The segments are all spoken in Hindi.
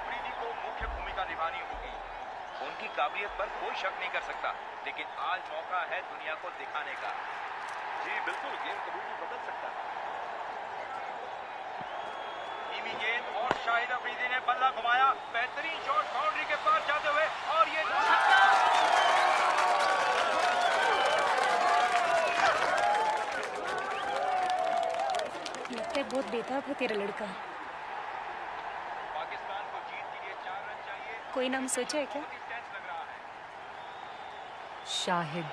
अफरीदी को मुख्य भूमिका निभानी होगी। उनकी काबिलियत पर कोई शक नहीं कर सकता, लेकिन आज मौका है दुनिया को दिखाने का। जी बिल्कुल, गेम कभी भी बदल सकता है। धीमी गेंद और शाहिद अफरीदी ने बल्ला घुमाया। बेहतरीन शॉट बाउंड्री के पार जाते हुए, और ये लगता है बहुत बेताब है तेरा लड़का। पाकिस्तान को जीत के लिए 4 रन चाहिए। कोई नाम सोचा है क्या? टेंस लग रहा है। शाहिद।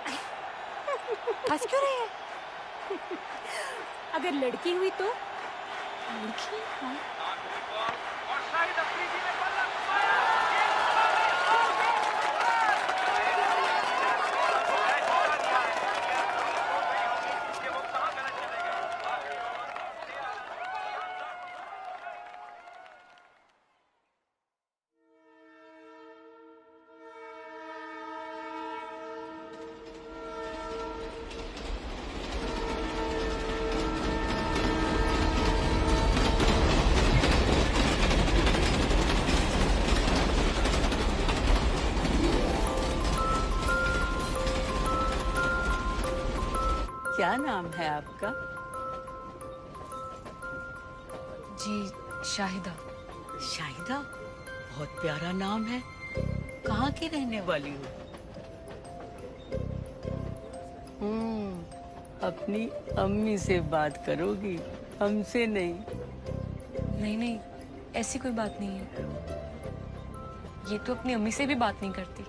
हंस क्यों रही है? अगर लड़की हुई तो? लड़की? हाँ। और शाहिद अफरीदी ने बल्ला घुमाया। क्या नाम है आपका? जी शाहिदा। शाहिदा, बहुत प्यारा नाम है। कहाँ की रहने वाली हो? अपनी अम्मी से बात करोगी, हमसे नहीं। नहीं नहीं, ऐसी कोई बात नहीं है। ये तो अपनी अम्मी से भी बात नहीं करती।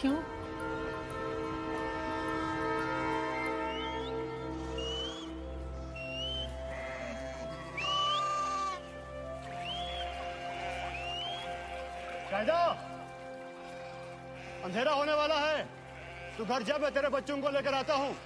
क्यों? शाहिदा, अंधेरा होने वाला है। तू घर जा, मैं तेरे बच्चों को लेकर आता हूँ।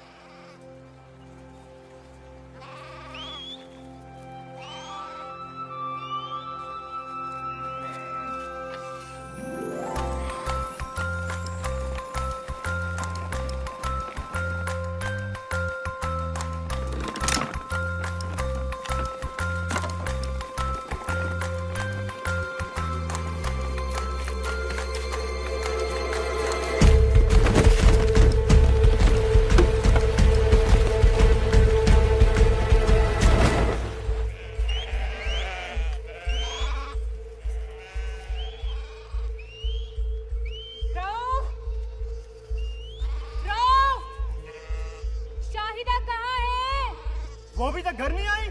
वो अभी तक घर नहीं आई?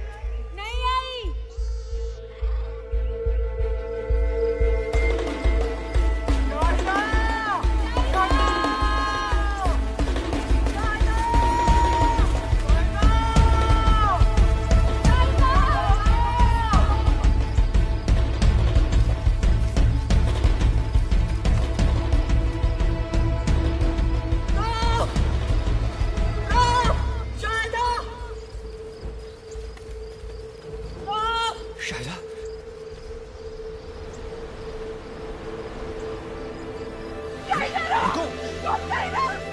नहीं आई। शाहिदा,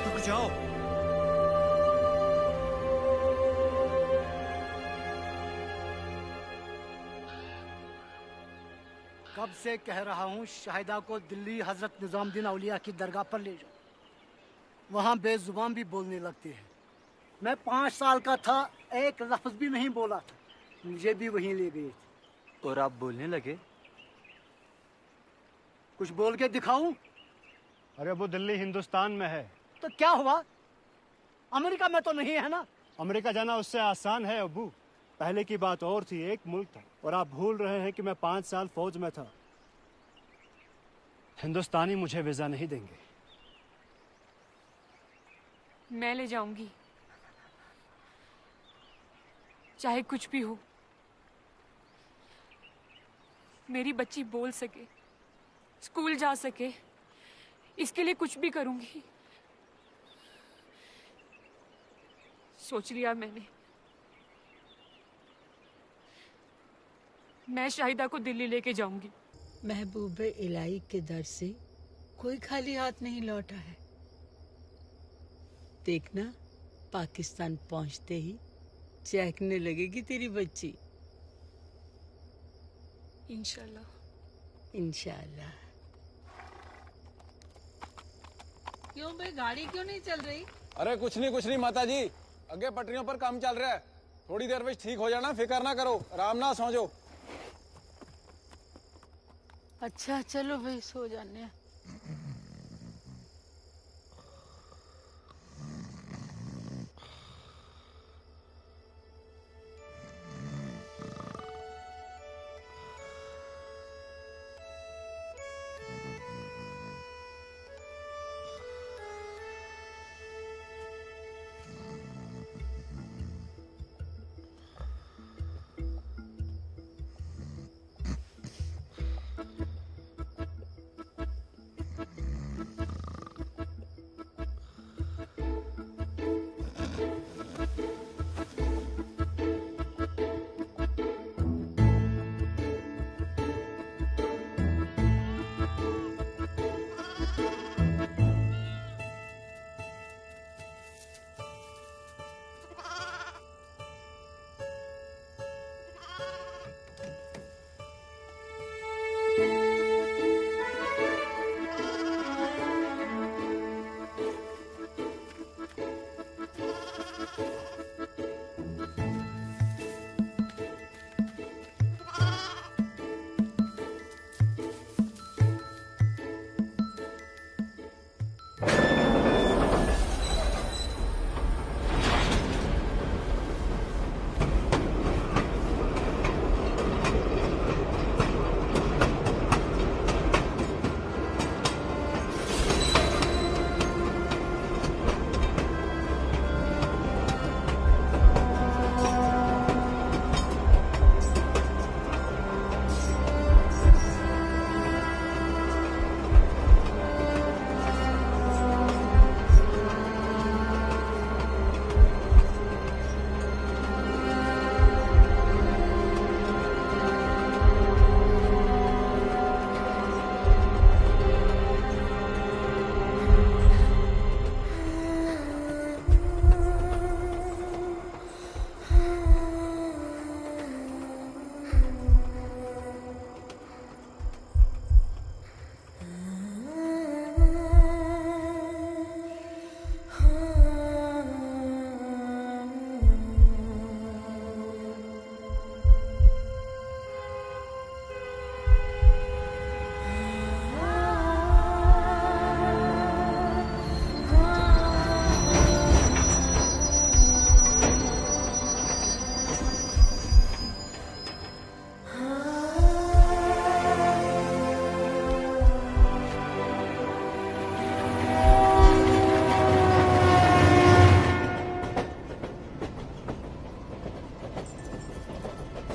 रुक जाओ। कब से कह रहा हूँ शाहिदा को दिल्ली हजरत निजामुद्दीन औलिया की दरगाह पर ले जाओ। वहाँ बेजुबान भी बोलने लगती है। मैं 5 साल का था, एक लफ्ज भी नहीं बोला था, मुझे भी वहीं ले गए थे। और आप बोलने लगे? कुछ बोल के दिखाऊं? अरे वो दिल्ली हिंदुस्तान में है। तो क्या हुआ? अमेरिका में तो नहीं है ना? अमेरिका जाना उससे आसान है अब्बू। पहले की बात और थी, एक मुल्क था, और आप भूल रहे हैं कि मैं 5 साल फौज में था। हिंदुस्तानी मुझे वीजा नहीं देंगे। मैं ले जाऊंगी, चाहे कुछ भी हो। मेरी बच्ची बोल सके, स्कूल जा सके, इसके लिए कुछ भी करूंगी। सोच लिया मैंने। मैं शाहिदा को दिल्ली लेके जाऊंगी। महबूब इलाही के दर से कोई खाली हाथ नहीं लौटा है। देखना, पाकिस्तान पहुंचते ही चहकने लगेगी तेरी बच्ची। इंशाल्लाह। इंशाल्लाह। क्यों भाई, गाड़ी क्यों नहीं चल रही? अरे कुछ नहीं माता जी, अगे पटरियों पर काम चल रहा है, थोड़ी देर में ठीक हो जाना, फिक्र ना करो, आराम ना सो जाओ। अच्छा चलो भाई, सो जाने।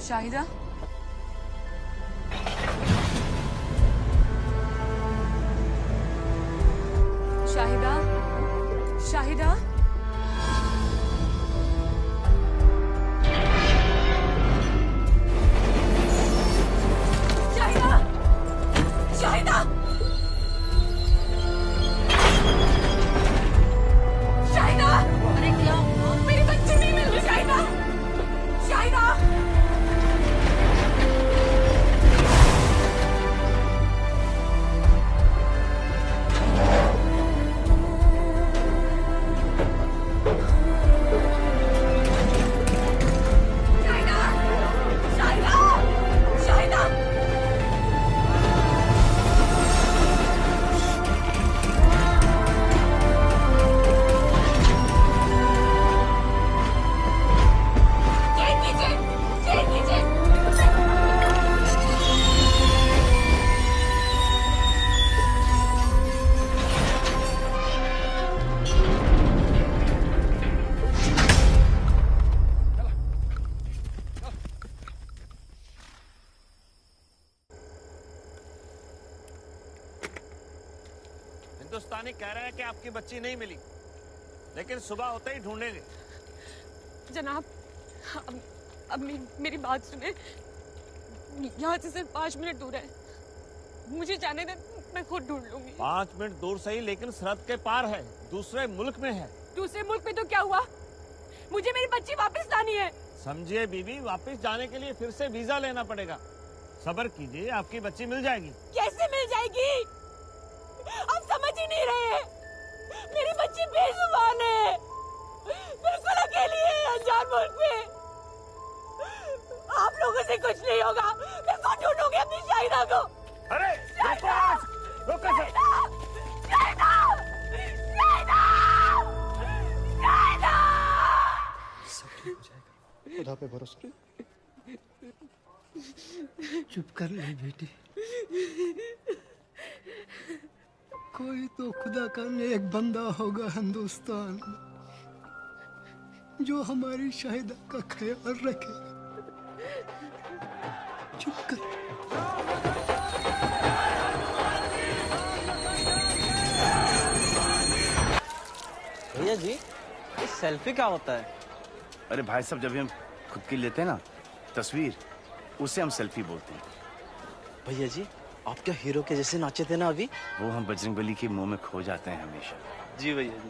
शाहिदा, शाहिदा, शाहिदा, शाहिदा, शाहिदा, शाहिदा, अरे क्या हुआ? मेरी बच्ची नहीं मिल रही। शाहिदा, शाहिदा, हिंदुस्तानी कह रहे हैं कि आपकी बच्ची नहीं मिली, लेकिन सुबह होते ही ढूंढेंगे। जनाब, अब मेरी बात सुने। यहाँ से सिर्फ 5 मिनट दूर है, मुझे जाने दे, मैं खुद ढूंढ लूंगी। 5 मिनट दूर सही, लेकिन सरहद के पार है, दूसरे मुल्क में है। दूसरे मुल्क में तो क्या हुआ? मुझे मेरी बच्ची वापस लानी है। समझिए बीबी, वापस जाने के लिए फिर से वीजा लेना पड़ेगा। सब्र कीजिए, आपकी बच्ची मिल जाएगी। कैसे मिल जाएगी? आप समझ ही नहीं रहे। मेरी बच्ची बेजुबान है, बिल्कुल अकेली है अनजान मुल्क में। आप लोगों से कुछ नहीं होगा। मैं कौन ढूंढूंगी अपनी शाहिदा को? अरे रुको खुदा पे भरोसा। चुप कर ले बेटी, कोई तो खुदा का नेक बंदा होगा हिंदुस्तान में जो हमारी शाहिदा का ख्याल रखे। चुप कर। भैया जी, ये सेल्फी क्या होता है? अरे भाई साहब, जब हम खुद की लेते हैं ना तस्वीर, उसे हम सेल्फी बोलते हैं। भैया जी, आप क्या हीरो के जैसे नाचे थे ना अभी? वो हम बजरंगबली के मुंह में खो जाते हैं हमेशा। जी भैया जी।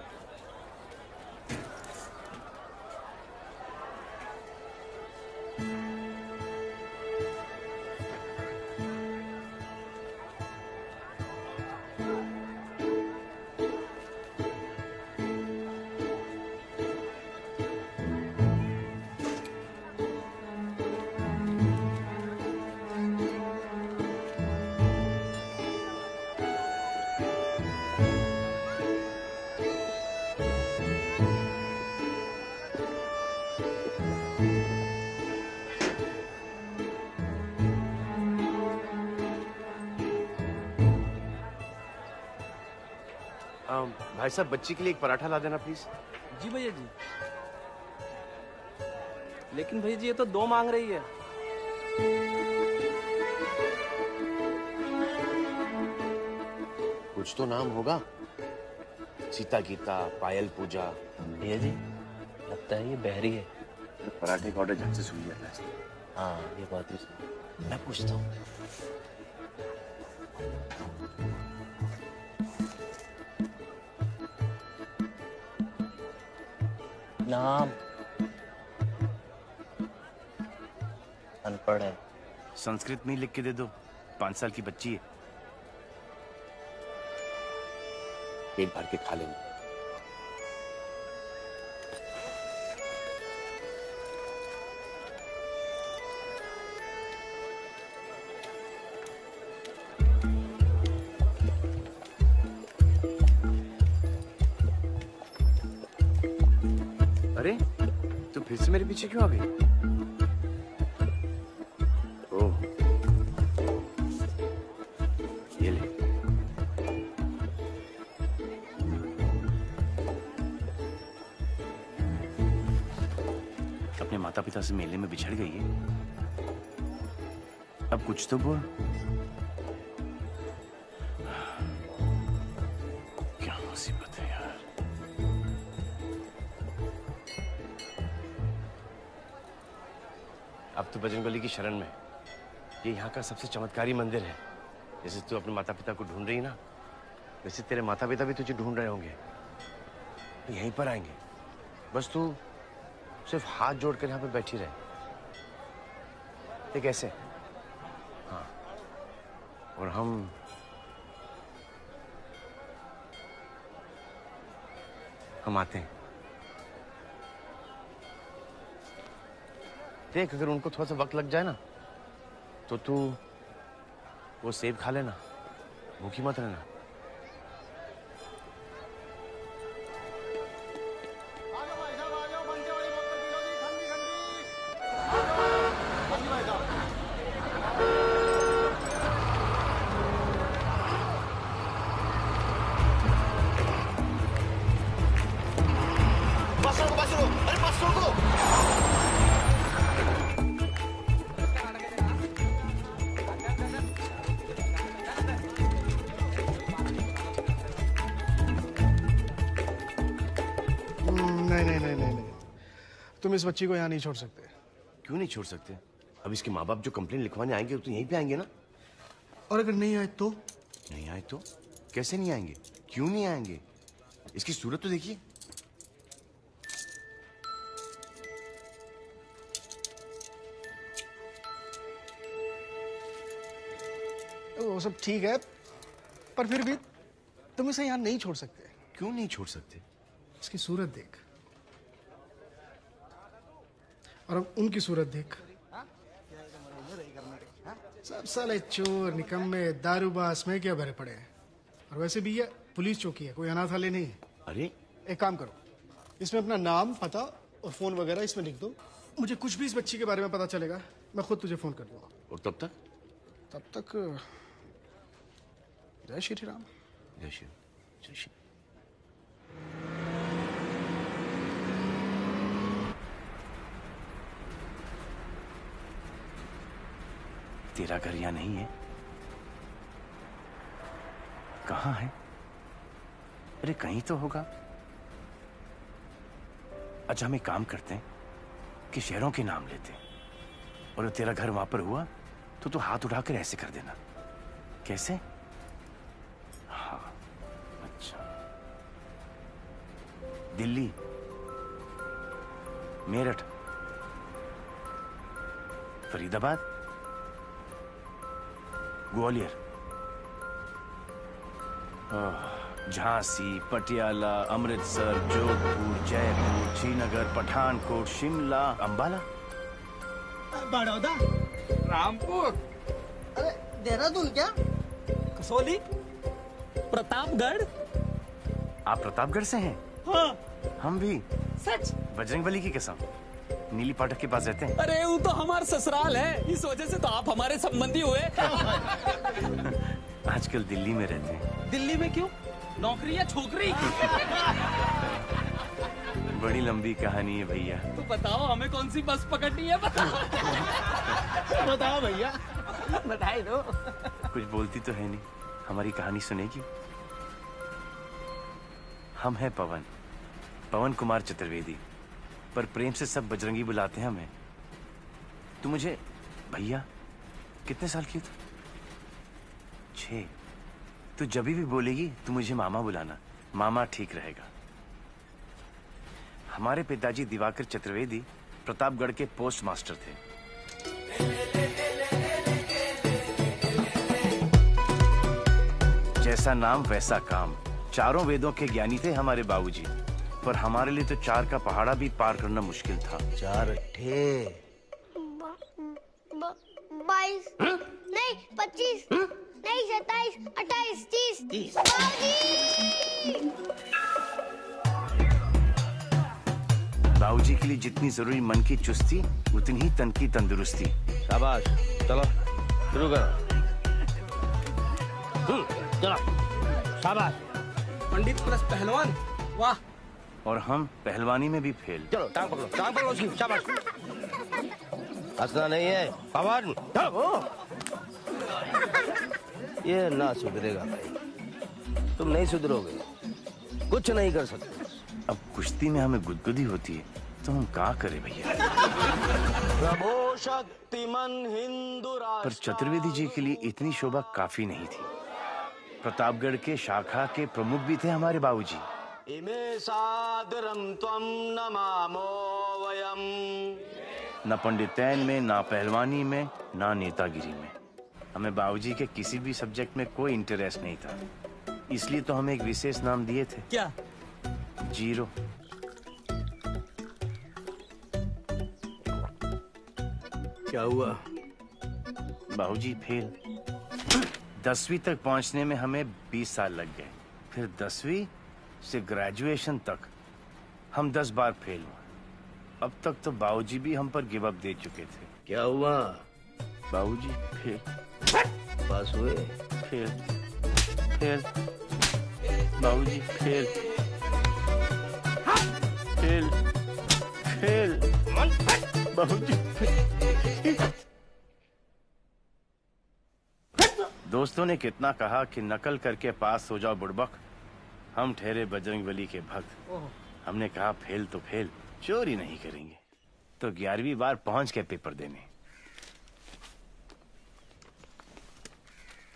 भाई साहब, बच्ची के लिए एक पराठा ला देना प्लीज। जी भैया जी। लेकिन भैया जी, ये तो 2 मांग रही है। कुछ तो नाम होगा, सीता गीता, पायल पूजा। भैया जी, लगता है ये बहरी है। पराठे का ऑर्डर झट से सुन जाता है। हाँ, ये बात भी सही। मैं पूछता हूँ। नाम अनपढ़ है। संस्कृत में ही लिख के दे दो, 5 साल की बच्ची है, पेट भर के खा लेंगे। अरे, तू फिर से मेरे पीछे क्यों आ गई? ओह, ये ले। अपने माता पिता से मेले में बिछड़ गई है, अब कुछ तो बोल। क्या मुसीबत है यार। अब तो बजरंगबली की शरण में। ये यहाँ का सबसे चमत्कारी मंदिर है। जैसे तू अपने माता पिता को ढूंढ रही ना, वैसे तेरे माता पिता भी तुझे ढूंढ रहे होंगे। तो यहीं पर आएंगे, बस तू सिर्फ हाथ जोड़कर यहाँ पे बैठी रहे। ये कैसे? हाँ, और हम आते हैं। देख, अगर उनको थोड़ा सा वक्त लग जाए ना, तो तू वो सेब खा लेना, भूखी मत रहना। नहीं, तुम इस बच्ची को यहाँ नहीं छोड़ सकते। क्यों नहीं छोड़ सकते? अब इसके माँ बाप जो कंप्लेन लिखवाने आएंगे तो यहीं पे आएंगे ना। और अगर नहीं आए तो? नहीं आए तो? कैसे नहीं आएंगे? क्यों नहीं आएंगे? इसकी सूरत तो देखिए। वो सब ठीक है, पर फिर भी तुम इसे यहाँ नहीं छोड़ सकते। क्यों नहीं छोड़ सकते? इसकी सूरत देख और अब उनकी सूरत देख। सब साले चोर, निकम्मे, दारूबाज में क्या भरे पड़े हैं। और वैसे भी ये पुलिस चौकी है, कोई अनाथालय नहीं है। अरे एक काम करो, इसमें अपना नाम, पता और फोन वगैरह इसमें लिख दो। मुझे कुछ भी इस बच्ची के बारे में पता चलेगा, मैं खुद तुझे फोन कर दूंगा। और तब तक? तब तक जय श्री राम। जय श्री, जय श्री। तेरा घर यहाँ नहीं है? कहाँ है? अरे कहीं तो होगा। अच्छा, हम एक काम करते हैं कि शहरों के नाम लेते हैं, और तेरा घर वहां पर हुआ तो तू हाथ उठाकर ऐसे कर देना। कैसे? हाँ, अच्छा। दिल्ली, मेरठ, फरीदाबाद, ग्वालियर, झांसी, पटियाला, अमृतसर, जोधपुर, जयपुर, श्रीनगर, पठानकोट, शिमला, अंबाला, बड़ौदा, रामपुर, अरे देहरादून क्या? कसौली, प्रतापगढ़। आप प्रतापगढ़ से हैं? हाँ। हम भी। सच? बजरंगबली की कसम, नीली फाटक के पास रहते हैं। अरे वो तो हमारा ससुराल है, इस वजह से तो आप हमारे संबंधी हुए। आजकल दिल्ली में रहते हैं। दिल्ली में क्यों? नौकरी या छोकरी? बड़ी लंबी कहानी है भैया। तो बताओ हमें कौन सी बस पकड़नी है, बताओ। बताओ भैया, बधाई दो। कुछ बोलती तो है नहीं, हमारी कहानी सुनेगी? हम हैं पवन, पवन कुमार चतुर्वेदी, पर प्रेम से सब बजरंगी बुलाते हैं हमें। तू मुझे भैया, कितने साल की तू? 6। तू जब भी बोलेगी तू मुझे मामा बुलाना, मामा ठीक रहेगा। हमारे पिताजी दिवाकर चतुर्वेदी प्रतापगढ़ के पोस्ट मास्टर थे। जैसा नाम वैसा काम, चारों वेदों के ज्ञानी थे हमारे बाबूजी, पर हमारे लिए तो 4 का पहाड़ा भी पार करना मुश्किल था। 4 अट्ठे 22 नहीं 25 नहीं 27 28 30 बाबूजी के लिए जितनी जरूरी मन की चुस्ती, उतनी ही तन की तंदुरुस्ती। शाबाश, चलो शुरू करो। चलो, शाबाश। पंडित प्लस पहलवान, वाह। और हम पहलवानी में भी फेल। चलो टांग पकड़ो उसकी, शाबाश। हंसना नहीं है पवन। ये ना सुधरेगा भाई, तुम नहीं सुधरोगे, कुछ नहीं कर सकते। अब कुश्ती में हमें गुदगुदी होती है तो हम क्या करें भैया? प्रभो शक्तिमान हिंदू पर चतुर्वेदी जी के लिए इतनी शोभा काफी नहीं थी। प्रतापगढ़ के शाखा के प्रमुख भी थे हमारे बाबूजी। इमे सादरम त्वं नमामो वयम। न पंडितैन में, ना पहलवानी में, ना नेतागिरी में। हमें बाबूजी के किसी भी सब्जेक्ट में कोई इंटरेस्ट नहीं था, इसलिए तो हमें एक विशेष नाम दिए थे। क्या? जीरो। क्या हुआ? बाबूजी फेल। 10वीं तक पहुंचने में हमें 20 साल लग गए, फिर 10वीं से ग्रेजुएशन तक हम 10 बार फेल हुए। अब तक तो बाबूजी भी हम पर गिव अप दे चुके थे। क्या हुआ? बाबूजी फेल। पास हुए? फेल। फेल। बाबूजी फेल। फेल। फेल। बाबूजी फेल। दोस्तों ने कितना कहा कि नकल करके पास हो जाओ बुड़बक, हम ठहरे बजरंगबली के भक्त। हमने कहा फेल तो फेल, चोरी नहीं करेंगे। तो 11वीं बार पहुंच के पेपर देने।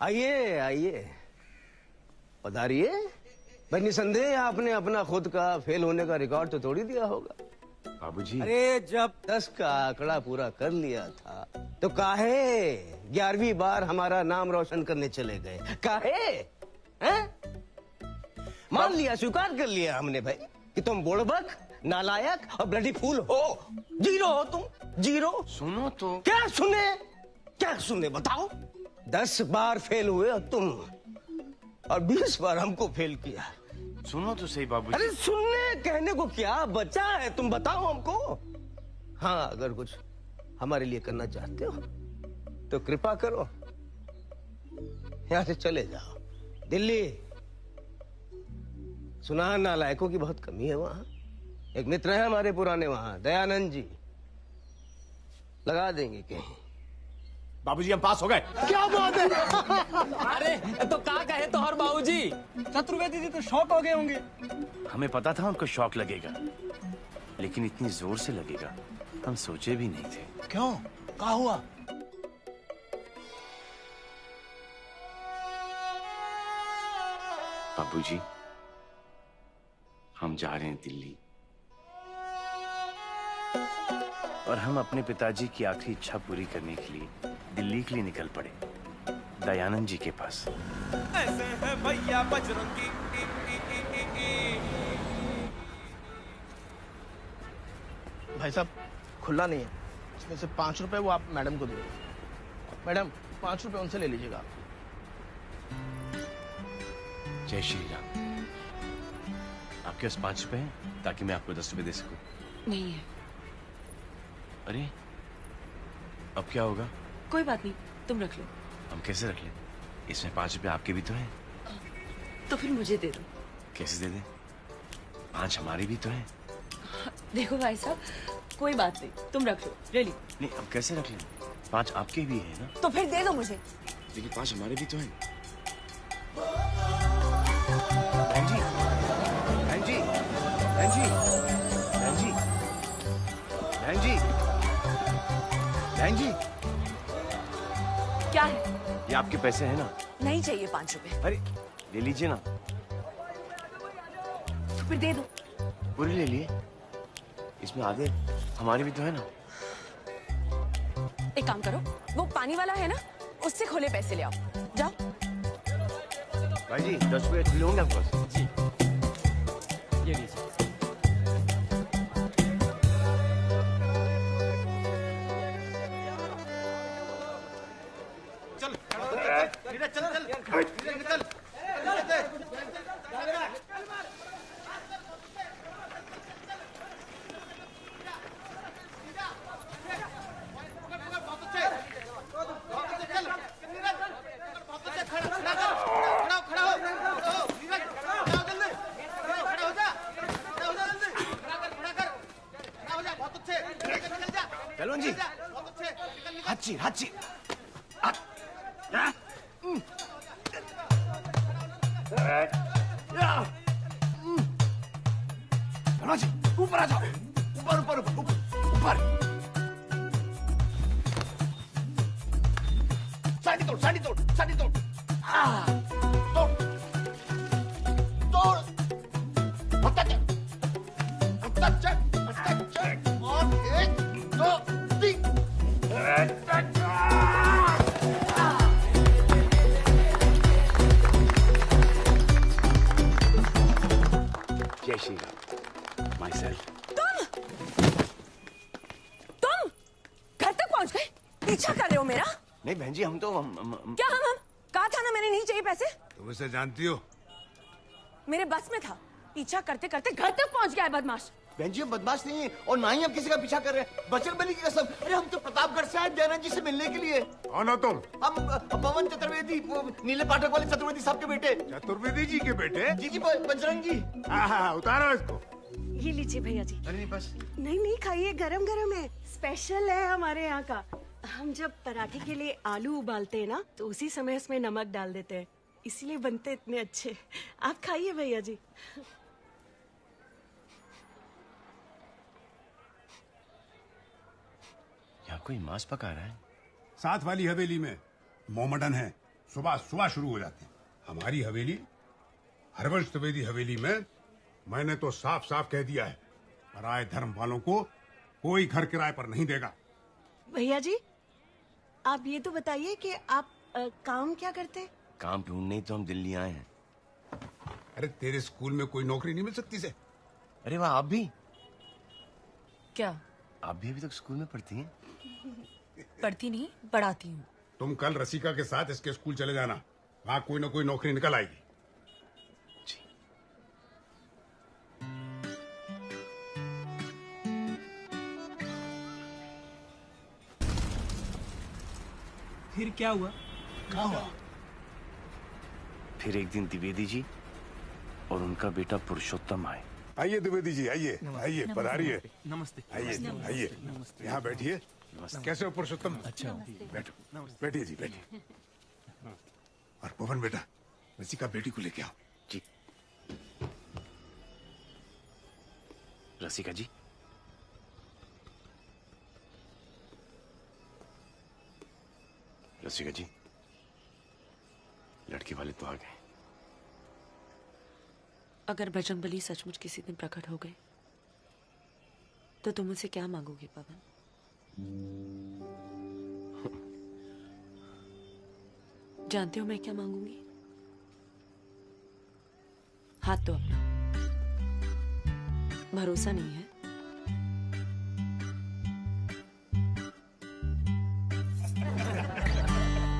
आइए आइए, पधारिए। भाई निसंदेह आपने अपना खुद का फेल होने का रिकॉर्ड तो तोड़ ही दिया होगा। बाबूजी, अरे जब 10 का आंकड़ा पूरा कर लिया था तो काहे 11वीं बार हमारा नाम रोशन करने चले गए। काहे? हैं? मान लिया, स्वीकार कर लिया हमने भाई कि तुम बुड़बक, नालायक और ब्लडी फूल हो। जीरो हो तुम, जीरो। सुनो तो। क्या सुने? क्या सुने बताओ? 10 बार फेल हुए और तुम, और 20 बार हमको फेल किया। सुनो तो सही बाबूजी। अरे सुनने कहने को क्या बचा है, तुम बताओ हमको। हाँ, अगर कुछ हमारे लिए करना चाहते हो तो कृपा करो, यहां से चले जाओ दिल्ली। सुना नालायकों की बहुत कमी है वहां। एक मित्र है हमारे पुराने वहां, दयानंद जी, लगा देंगे कहीं। बाबूजी हम पास हो गए। क्या बात है? अरे तो का कहे तो हर बाबूजी, चतुर्वेदी जी तो शॉक हो गए होंगे। हमें पता था उनको शौक लगेगा, लेकिन इतनी जोर से लगेगा हम सोचे भी नहीं थे। क्यों? क्या हुआ? बाबूजी हम जा रहे हैं दिल्ली, और हम अपने पिताजी की आखिरी इच्छा पूरी करने के लिए दिल्ली के लिए निकल पड़े, दयानंद जी के पास। ऐसे है भैया बजरंगी। भाई साहब खुला नहीं है, इसमें से 5 रुपए वो आप मैडम को दो। मैडम 5 रुपए उनसे ले लीजिएगा। जय श्री राम। आपके पास 5 रुपए हैं ताकि मैं आपको 10 रुपए दे सकूं? नहीं है। अरे अब क्या होगा? कोई बात नहीं, तुम रख लो। हम कैसे रख लें? इसमें 5 रुपए आपके भी तो हैं। तो फिर मुझे दे दो। कैसे दे दें? 5 हमारे भी तो हैं। देखो भाई साहब, कोई बात नहीं, तुम रख लो, ले ली। नहीं, अब कैसे रख लें? 5 आपके भी हैं ना? तो फिर दे दो मुझे। लेकिन 5 हमारे भी तो हैं। बहन जी, बहन जी, बहन जी, बहन जी, बहन जी, बहन जी, क्या है? ये आपके पैसे हैं ना? नहीं चाहिए 5 रुपए। अरे ले लीजिए ना। तो फिर दे दो। पूरे ले लिए, इसमें आधे हमारे भी तो है ना। एक काम करो, वो पानी वाला है ना, उससे खोले पैसे ले आओ, जाओ। भाई जी 10 रुपए खुले होंगे आपके पास? जी ये लीजिए। पहलवान जी, हाची हाची। पहलवान जी ऊपर आ जाओ, ऊपर ऊपर ऊपर ऊपर। साड़ी तोड़, साड़ी तोड़, साड़ी तोड़। तोड़ तोड़। हत्ता चल, हत्ता चल, हत्ता चल। और 1 2 3। जय श्री राम। My self. तुम घर तक पहुंच गए? पीछा कर रहे हो मेरा? नहीं बहन जी, हम तो क्या हम कहा था ना, मैंने नहीं चाहिए पैसे। तुम इसे जानती हो? मेरे बस में था, पीछा करते करते घर तक पहुंच गया है बदमाश। बहन जी हम बदमाश नहीं है, और ना ही हम किसी का पीछा कर रहे हैं। बजरंगबली की कसम। अरे हम तो प्रतापगढ़ से आए दयानंद जी से मिलने के लिए। कौन हो तुम? हम पवन चतुर्वेदी, नीले पाठक वाले चतुर्वेदी साहब के बेटे। चतुर्वेदी जी के बेटे? जी जी, बजरंग जी। हाँ, उतारो इसको। ये लीजिए भैया जी। अरे नहीं बस। नहीं नहीं खाइए, गरम गरम है, स्पेशल है हमारे यहाँ का। हम जब पराठे के लिए आलू उबालते हैं ना, तो उसी समय उसमें नमक डाल देते हैं, इसलिए बनते इतने अच्छे। आप खाइए भैया जी। यहाँ कोई मांस पका रहा है। साथ वाली हवेली में मोमडन है, सुबह सुबह शुरू हो जाते हैं। हमारी हवेली हरवंश द्विवेदी हवेली में मैंने तो साफ साफ कह दिया है, पराये धर्म वालों को कोई घर किराए पर नहीं देगा। भैया जी, आप ये तो बताइए कि आप काम क्या करते हैं? काम ढूंढने ही तो हम दिल्ली आए हैं। अरे तेरे स्कूल में कोई नौकरी नहीं मिल सकती से? अरे वाह, आप भी? क्या? आप भी अभी तक स्कूल में पढ़ती हैं? पढ़ती नहीं, पढ़ाती हूँ। तुम कल रसिका के साथ इसके स्कूल चले जाना, वहां कोई ना कोई नौकरी निकल आएगी। फिर क्या हुआ? कहाँ हुआ? फिर एक दिन द्विवेदी जी और उनका बेटा पुरुषोत्तम आए। आइए द्विवेदी जी, आइए आइए, पधारिए। नमस्ते। आइए आइए, यहाँ बैठिए। कैसे हो पुरुषोत्तम? अच्छा। बैठो, बैठिए जी, बैठिए। और पवन बेटा, रसिका बेटी को लेके आओ। जी। रसिका जी, रसिका जी, लड़के वाले तो आ गए। अगर बजरंगबली सचमुच किसी दिन प्रकट हो गए तो तुम मुझसे क्या मांगोगे पवन? जानते हो मैं क्या मांगूंगी? हाथ दो अपना। भरोसा नहीं है?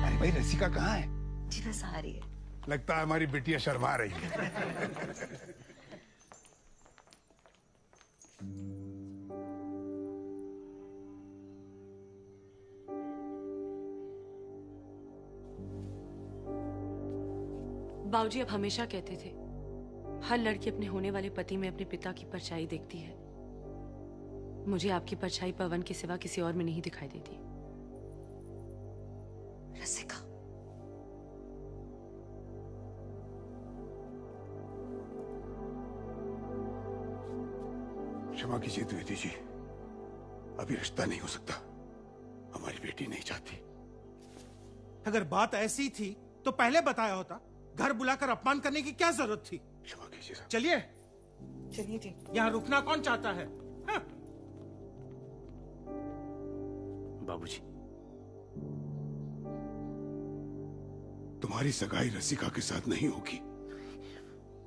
अरे भाई, रसिका कहाँ है? जी बस आ रही है। लगता है हमारी बिटिया शर्मा रही है। बाबूजी अब हमेशा कहते थे हर लड़की अपने होने वाले पति में अपने पिता की परछाई देखती है। मुझे आपकी परछाई पवन के सिवा किसी और में नहीं दिखाई देती। रसिका, क्षमा कीजिए द्विवेदी जी, अभी रिश्ता नहीं हो सकता। हमारी बेटी नहीं चाहती। अगर बात ऐसी थी तो पहले बताया होता। घर बुलाकर अपमान करने की क्या जरूरत थी? क्षमा कीजिए साहब। चलिए चलिए जी। यहाँ रुकना कौन चाहता है? हाँ? बाबूजी, तुम्हारी सगाई रसिका के साथ नहीं होगी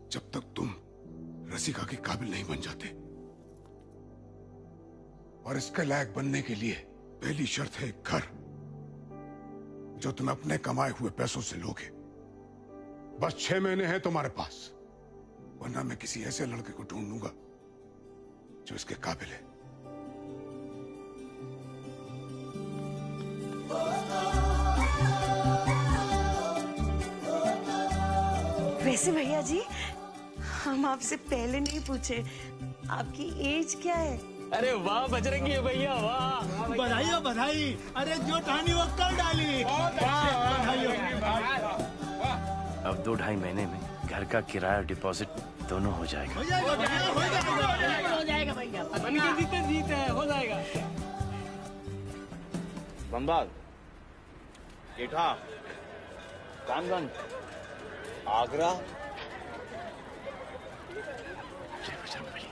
जब तक तुम रसिका के काबिल नहीं बन जाते। और इसके लायक बनने के लिए पहली शर्त है एक घर, जो तुम अपने कमाए हुए पैसों से लोगे। बस 6 महीने हैं तुम्हारे पास, वरना मैं किसी ऐसे लड़के को ढूंढ लूंगा जो इसके काबिल है। वैसे भैया जी, हम आपसे पहले नहीं पूछे, आपकी एज क्या है? अरे वाह बजरंगी भैया, वाह! बधाई हो बधाई। अरे जो ठानी वो कर डाली। बधाई हो। अब 2-2.5 महीने में घर का किराया डिपॉजिट दोनों हो जाएगा। हो जाएगा भैया, हो जाएगा भैया। जीत है, हो जाएगा। बंगाल, एठा, कानगंज, आगरा। जय बजरंगबली।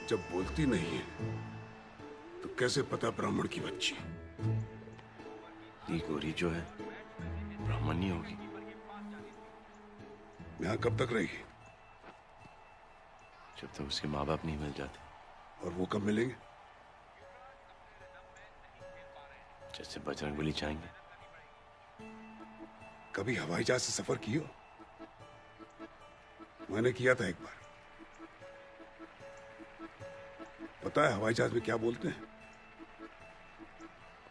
जब बोलती नहीं है तो कैसे पता ब्राह्मण की बच्ची? ये गोरी जो है ब्राह्मण नहीं होगी। यहाँ कब तक रहेगी? जब तक उसके माँ बाप नहीं मिल जाते। और वो कब मिलेंगे? जैसे बजरंगबली चाहेंगे। कभी हवाई जहाज से सफर किया? मैंने किया था एक बार। पता है हवाई जहाज में क्या बोलते हैं?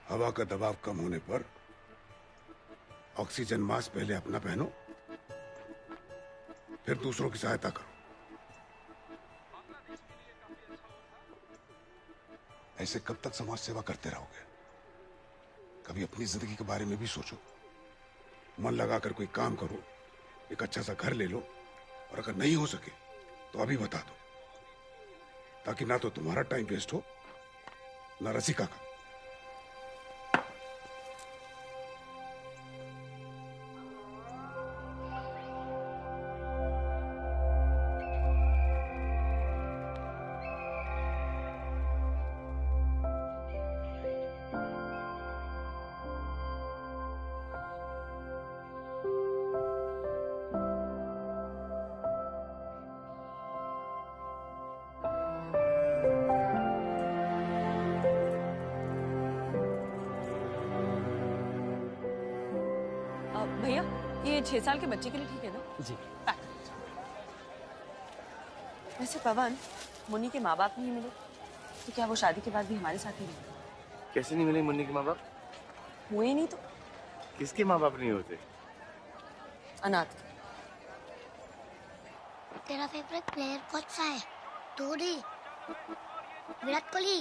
हवा का दबाव कम होने पर ऑक्सीजन मास्क पहले अपना पहनो, फिर दूसरों की सहायता करो। ऐसे कब तक समाज सेवा करते रहोगे? कभी अपनी जिंदगी के बारे में भी सोचो। मन लगाकर कोई काम करो, एक अच्छा सा घर ले लो, और अगर नहीं हो सके तो अभी बता दो, ताकि ना तो तुम्हारा टाइम वेस्ट हो ना रसिका का। भैया ये 6 साल के बच्चे के लिए ठीक है ना? जी। वैसे पवन, मुन्नी के माँ बाप नहीं मिले तो क्या वो शादी के बाद भी हमारे साथ ही रहेंगे? कैसे नहीं मिले मुन्नी के माँ बाप? हुए नहीं तो किसके माँ बाप नहीं होते? अनाथ के। तेरा फेवरेट प्लेयर कौन सा है? धोनी, विराट कोहली,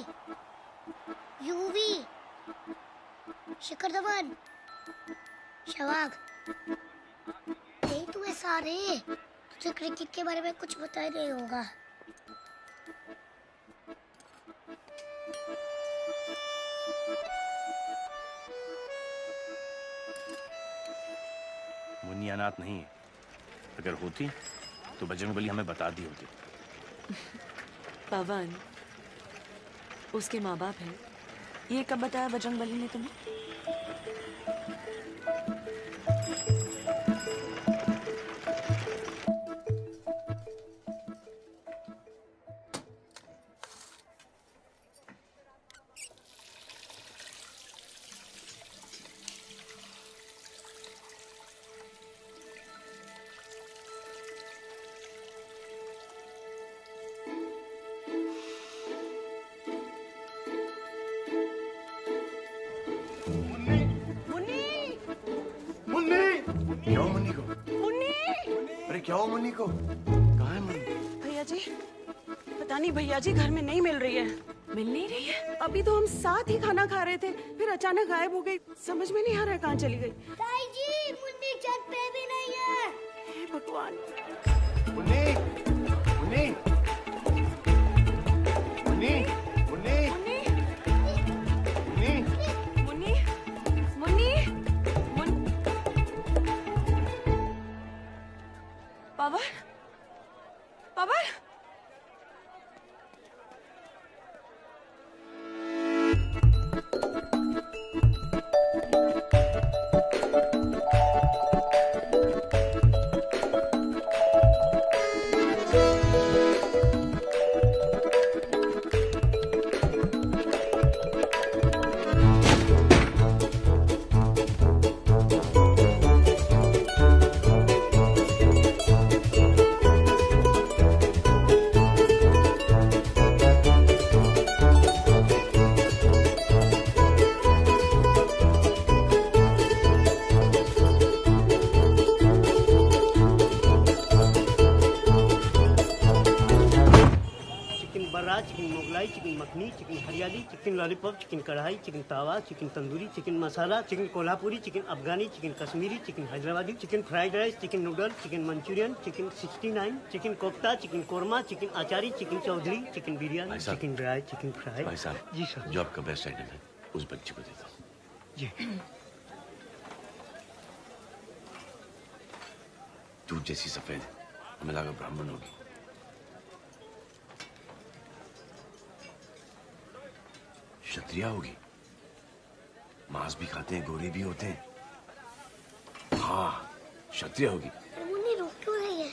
युवी, शिखर धवन, सहवाग, यही तो है सारे। तुझे क्रिकेट के बारे में कुछ पता ही नहीं होगा। मुन्नी अनाथ नहीं है। अगर होती तो बजरंगबली हमें बता दी होती। पवन, उसके माँ बाप है, ये कब बताया बजरंगबली ने तुम्हें? क्या हो मुन्नी को? अरे क्या हो मुन्नी को? कहाँ है मुन्नी? भैया जी, पता नहीं भैया जी घर में नहीं मिल रही है। मिल नहीं रही है? अभी तो हम साथ ही खाना खा रहे थे, फिर अचानक गायब हो गई। समझ में नहीं आ रहा है कहाँ चली गई। ताई जी, मुन्नी छत पे भी नहीं है। हे भगवान। Munni, Munni, Munni, Munni, Munni, Munni, Pawan, Pawan, chicken Mughlai, chicken makhani, chicken hariyali, chicken lollipop, chicken kadhai, chicken tawa, chicken tandoori, chicken masala, chicken Kolhapuri, chicken Afghani, chicken Kashmiri, chicken Hyderabadi, chicken fried rice, chicken noodle, chicken Manchurian, chicken 69, chicken kofta, chicken korma, chicken achari, chicken Chaudhary, chicken biryani, chicken dry, chicken fry. भाई साहब, जी सर। जो आपका बेस्ट आइटम है उस बच्चे को देता हूँ। जी। दूध जैसी सफेद, हमें लगा ब्राह्मण होगी। क्षत्रिय होगी, मांस भी खाते हैं, गोरे भी होते हैं। हाँ, क्षत्रिय होगी। मुन्नी रुक क्यों रही है?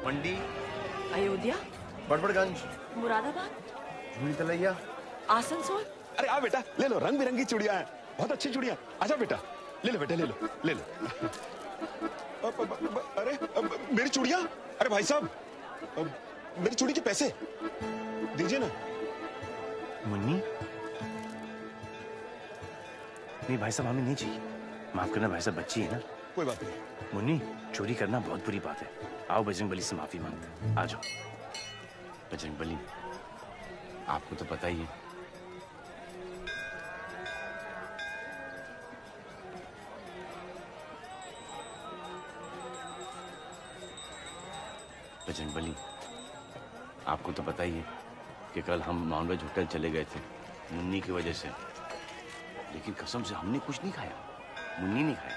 मंडी, अयोध्या, बड़बड़गंज, मुरादाबाद, झूली तलैया, आसनसोल। अरे आ बेटा, ले लो, रंग बिरंगी चूड़ियां हैं, बहुत अच्छी चूड़ियां। आजा बेटा, ले लो बेटा, ले लो, ले लो। अरे मेरी चूड़ियां, अरे भाई साहब, मेरी चूड़ी के पैसे दीजिए ना। मुन्नी, नहीं भाई साहब, हमें नहीं चाहिए। माफ करना भाई साहब, बच्ची है ना। कोई बात नहीं। मुन्नी, चोरी करना बहुत बुरी बात है। आओ बजरंग बली से माफी मांगते। आ जाओ। बजरंग बली, आपको तो पता ही है, बजरंग बली, आपको तो पता ही है कि कल हम नॉनवेज होटल चले गए थे मुन्नी की वजह से, लेकिन कसम से हमने कुछ नहीं खाया, मुन्नी नहीं खाया।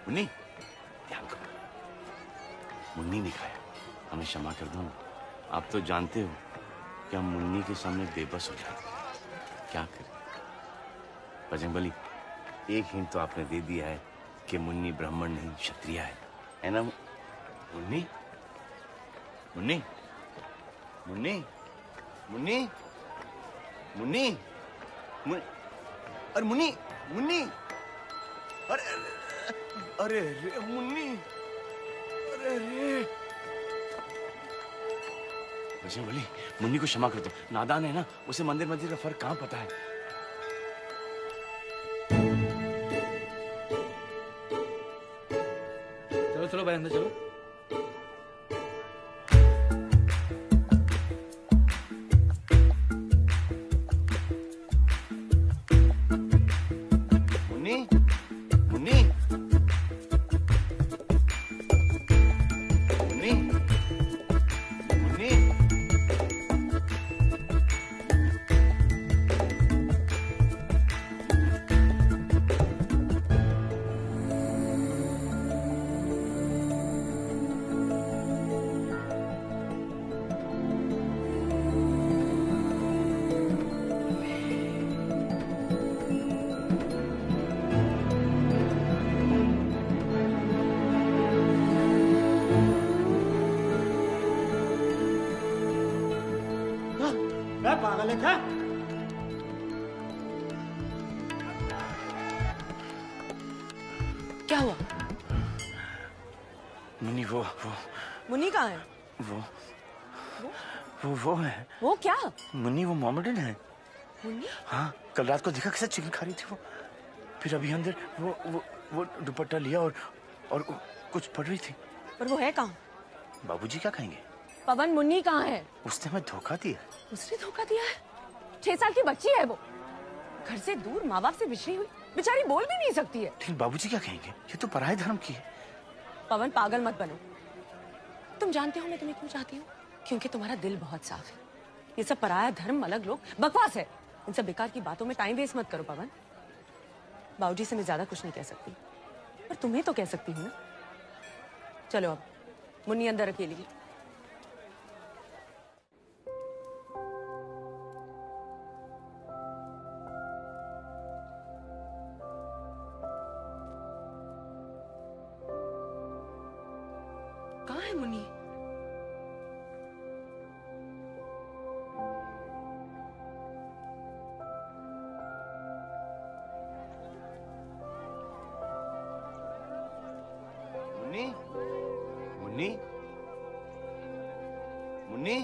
मुन्नी, ध्यान करो, मुन्नी नहीं खाया, हमें क्षमा कर दो ना। आप तो जानते हो कि हम मुन्नी के सामने बेबस हो जाते हैं, क्या करें। बजरंग बली, एक हिंट तो आपने दे दिया है कि मुन्नी ब्राह्मण नहीं क्षत्रिय है ना मुन्नी? मुन्नी, मुन्नी, मुन्नी, मुन्नी, अरे मुन्नी, मुन्नी, अरे अरे रे मुन्नी, अरे रे। बजरंग बली, मुन्नी को क्षमा कर दो, नादान है ना, उसे मंदिर मंदिर का फर्क कहाँ पता है। चलो चलो भाई, अंदर चलो। पागल है क्या? क्या हुआ? मुन्नी, वो मुन्नी कहाँ है? वो है। वो क्या? मुन्नी, वो मोहम्मदन है। मुन्नी? हाँ, कल रात को देखा कैसे चिकन खा रही थी वो। फिर अभी अंदर वो दुपट्टा लिया और कुछ पढ़ रही थी। पर वो है कहाँ? बाबूजी क्या कहेंगे? पवन, मुन्नी कहाँ है? उसने हमें धोखा दिया। उसने धोखा दिया है? 6 साल की बच्ची है वो, घर से दूर, माँ बाप से बिछड़ी हुई, बेचारी बोल भी नहीं सकती है। लेकिन बाबूजी क्या कहेंगे? ये तो पराये धर्म की है। पवन, पागल मत बनो। तुम जानते हो मैं तुम्हें क्यों चाहती हूँ? क्योंकि तुम्हारा दिल बहुत साफ है। ये सब पराया धर्म, अलग लोग, बकवास है। इन सब बेकार की बातों में टाइम वेस्ट मत करो पवन। बाबूजी से मैं ज्यादा कुछ नहीं कह सकती, पर तुम्हें तो कह सकती हूँ ना। चलो अब, मुन्नी अंदर अकेली है। कहाँ है मुन्नी? मुन्नी, मुन्नी, मुन्नी,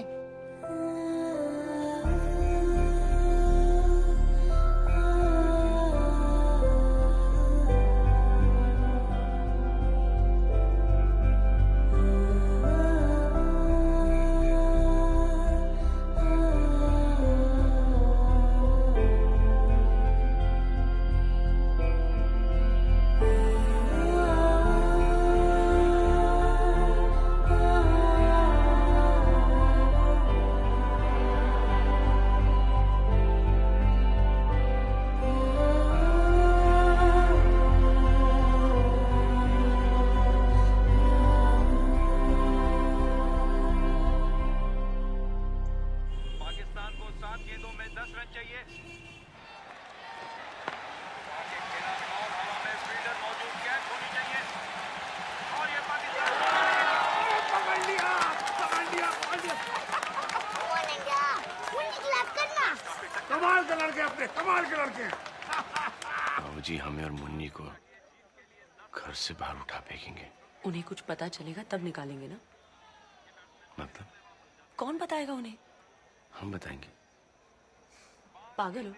के लड़के अपने, कमाल के लड़के। बाबूजी हमें और मुन्नी को घर से बाहर उठा फेंकेंगे। उन्हें कुछ पता चलेगा तब निकालेंगे ना? मतलब? कौन बताएगा उन्हें? हम बताएंगे। पागल हो?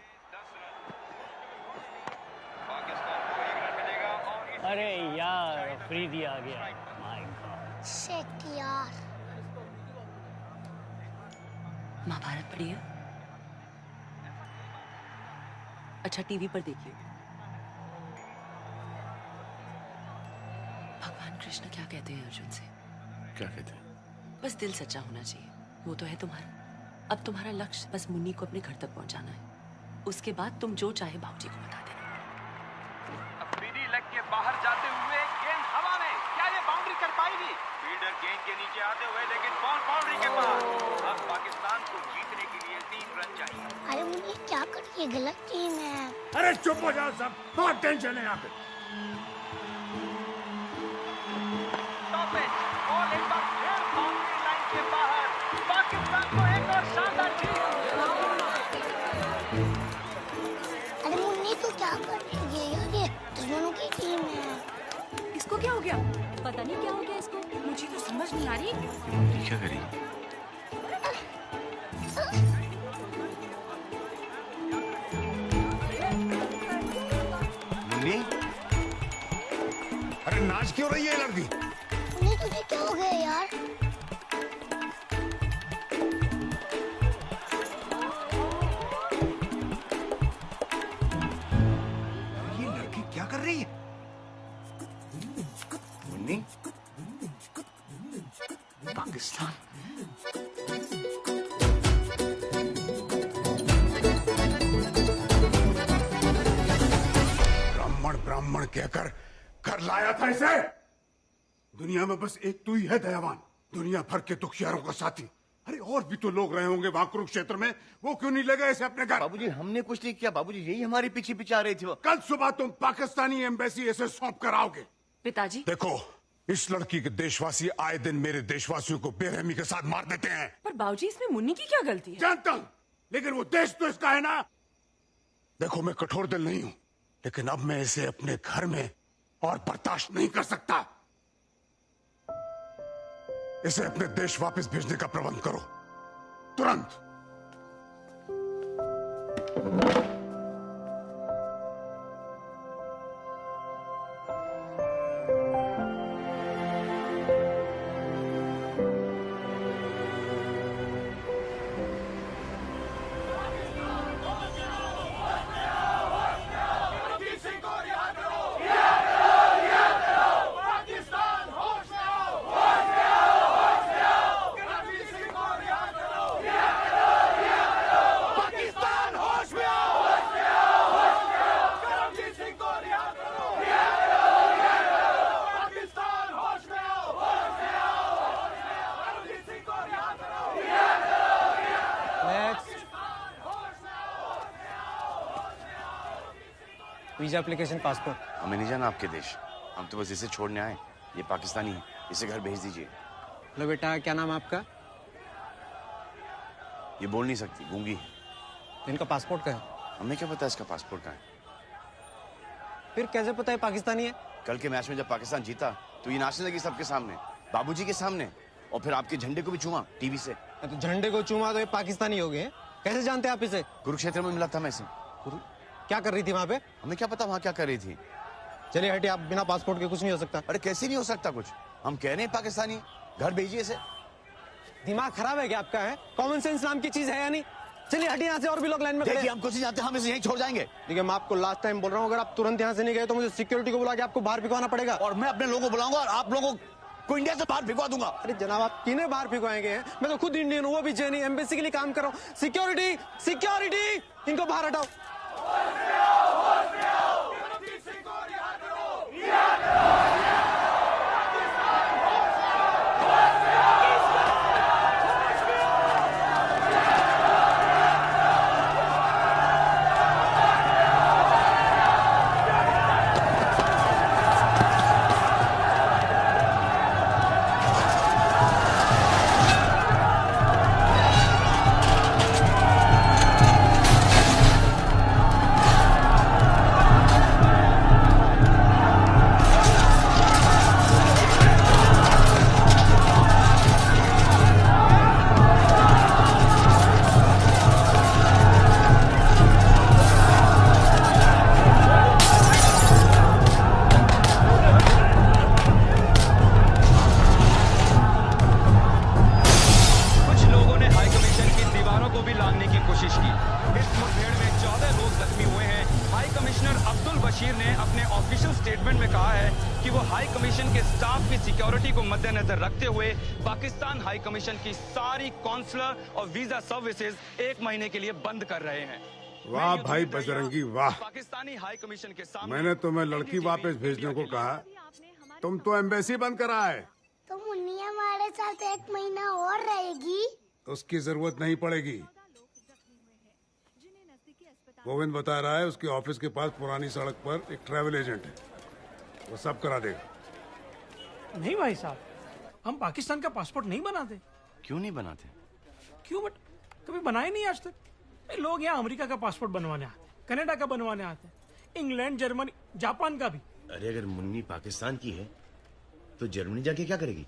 अरे यार अफरीदी आ गया। My God. शिट यार। महाभारत पढ़ी है? अच्छा टीवी पर देखिए। भगवान कृष्ण क्या कहते हैं अर्जुन से? क्या कहते हैं? बस दिल सच्चा होना चाहिए, वो तो है तुम्हारा। अब तुम्हारा लक्ष्य बस मुन्नी को अपने घर तक पहुंचाना है। उसके बाद तुम जो चाहे बाबूजी को बता देना। अफरीदी लेग के बाहर जाते हुए गेंद हवा में, क्या ये बाउंड्री कर पाएगी? फील्डर गेंद के नीचे आते हुए, लेकिन बॉल बाउंड्री के पार। अब पाकिस्तान को जीतने के लिए 3 रन चाहिए। अरे मुन्नी क्या कर रही है? गलत टीम है। अरे चुप हो जाओ सब, बहुत टेंशन है यहाँ पे। बॉल एक बार फिर बाउंड्री लाइन के बाहर। पाकिस्तान को एक और शानदार जीत। अरे मुन्नी तू क्या कर रही है यार? ये दुश्मनों की टीम है। इसको क्या हो गया? पता नहीं क्या हो गया इसको, मुझे तो समझ नहीं आ रही। मुन्नी क्या करेगी? मुन्नी? अरे नाच क्यों रही है ये लड़की? मुन्नी तुझे क्या हो गया यार? ये लड़की क्या कर रही है? मुन्नी? पाकिस्तान? ब्राह्मण ब्राह्मण कहकर घर लाया था इसे। दुनिया में बस एक तू ही है दयावान, दुनिया भर के दुखियारों का साथी। अरे और भी तो लोग रहे होंगे वहां कुरुक्षेत्र में, वो क्यों नहीं ले गए इसे अपने घर? बाबूजी हमने कुछ नहीं किया बाबूजी, यही हमारे पीछे पीछे आ रही थी वो। कल सुबह तुम पाकिस्तानी एम्बेसी इसे सौंप कर आओगे। पिताजी देखो इस लड़की के देशवासी आए दिन मेरे देशवासियों को बेरहमी के साथ मार देते हैं। पर बाबूजी इसमें मुन्नी की क्या गलती है? जानता हूं, लेकिन वो देश तो इसका है ना। देखो मैं कठोर दिल नहीं हूं, लेकिन अब मैं इसे अपने घर में और बर्दाश्त नहीं कर सकता। इसे अपने देश वापस भेजने का प्रबंध करो तुरंत। Visa application passport. हमें नहीं जाना आपके देश, हम तो बस इसे छोड़ने आए। ये पाकिस्तानी है, इसे घर भेज दीजिए। हेलो बेटा, क्या नाम है आपका? ये बोल नहीं सकती, गूंगी है। इनका पासपोर्ट का है? हमें क्या पता इसका पासपोर्ट कहाँ है? फिर कैसे पता है पाकिस्तानी है? कल के मैच में जब पाकिस्तान जीता तो ये नाचने लगी सबके सामने, बाबूजी के सामने, और फिर आपके झंडे को भी चूमा टीवी से। तो झंडे को चूमा तो ये पाकिस्तानी हो गए? कैसे जानते हैं आप इसे? कुरुक्षेत्र में मिला था मैं इसे। क्या कर रही थी वहाँ पे? हमें क्या पता वहाँ क्या कर रही थी। चलिए हटिए, आप बिना पासपोर्ट के कुछ नहीं हो सकता। अरे कैसे नहीं हो सकता कुछ? हम कह रहे हैं पाकिस्तानी, घर भेजिए इसे। दिमाग खराब है क्या आपका? है कॉमन सेंस नाम की चीज है या नहीं? चलिए हटिए यहाँ से, और भी लोग लाइन में खड़े हैं। हम कुछ नहीं जानते, हम इसे यहीं छोड़ जाएंगे। देखिए मैं आपको लास्ट टाइम बोल रहा हूँ, अगर आप तुरंत यहाँ से नहीं गए तो मुझे सिक्योरिटी को बुला के आपको बाहर भिगवाना पड़ेगा। और मैं अपने लोगों को बुलाऊंगा और आप लोगों को इंडिया से बाहर भिगवा दूंगा। अरे जनाब, आप किन्हें बाहर भिगवाएंगे? मैं तो खुद इंडियन हूँ, वो भी जैनी, एम्बेसी के लिए काम कर रहा हूँ। सिक्योरिटी, सिक्योरिटी, इनको बाहर हटाओ। की। इस मुठभेड़ में 14 लोग जख्मी हुए हैं। हाई कमिश्नर अब्दुल बशीर ने अपने ऑफिशियल स्टेटमेंट में कहा है कि वो हाई कमीशन के स्टाफ की सिक्योरिटी को मद्देनजर रखते हुए पाकिस्तान हाई कमीशन की सारी कॉन्सुलर और वीजा सर्विसेज 1 महीने के लिए बंद कर रहे हैं। वाह भाई बजरंगी वाह, पाकिस्तानी हाई कमीशन के सामने मैंने तुम्हें लड़की वापस भेजने को कहा, तुम तो एम्बेसी बंद करा है। तो मुन्नी हमारे साथ 1 महीना और रहेगी। उसकी जरूरत नहीं पड़ेगी। गोविंद बता रहा है उसके ऑफिस के पास पुरानी सड़क पर एक ट्रैवल एजेंट है, वो सब करा देगा। नहीं भाई साहब, हम पाकिस्तान का पासपोर्ट नहीं बनाते। क्यों नहीं बनाते? क्यों बट कभी बनाए नहीं आज तक। लोग यहाँ अमेरिका का पासपोर्ट बनवाने आते, कनाडा का बनवाने आते, इंग्लैंड, जर्मनी, जापान का भी। अरे अगर मुन्नी पाकिस्तान की है तो जर्मनी जाके क्या करेगी?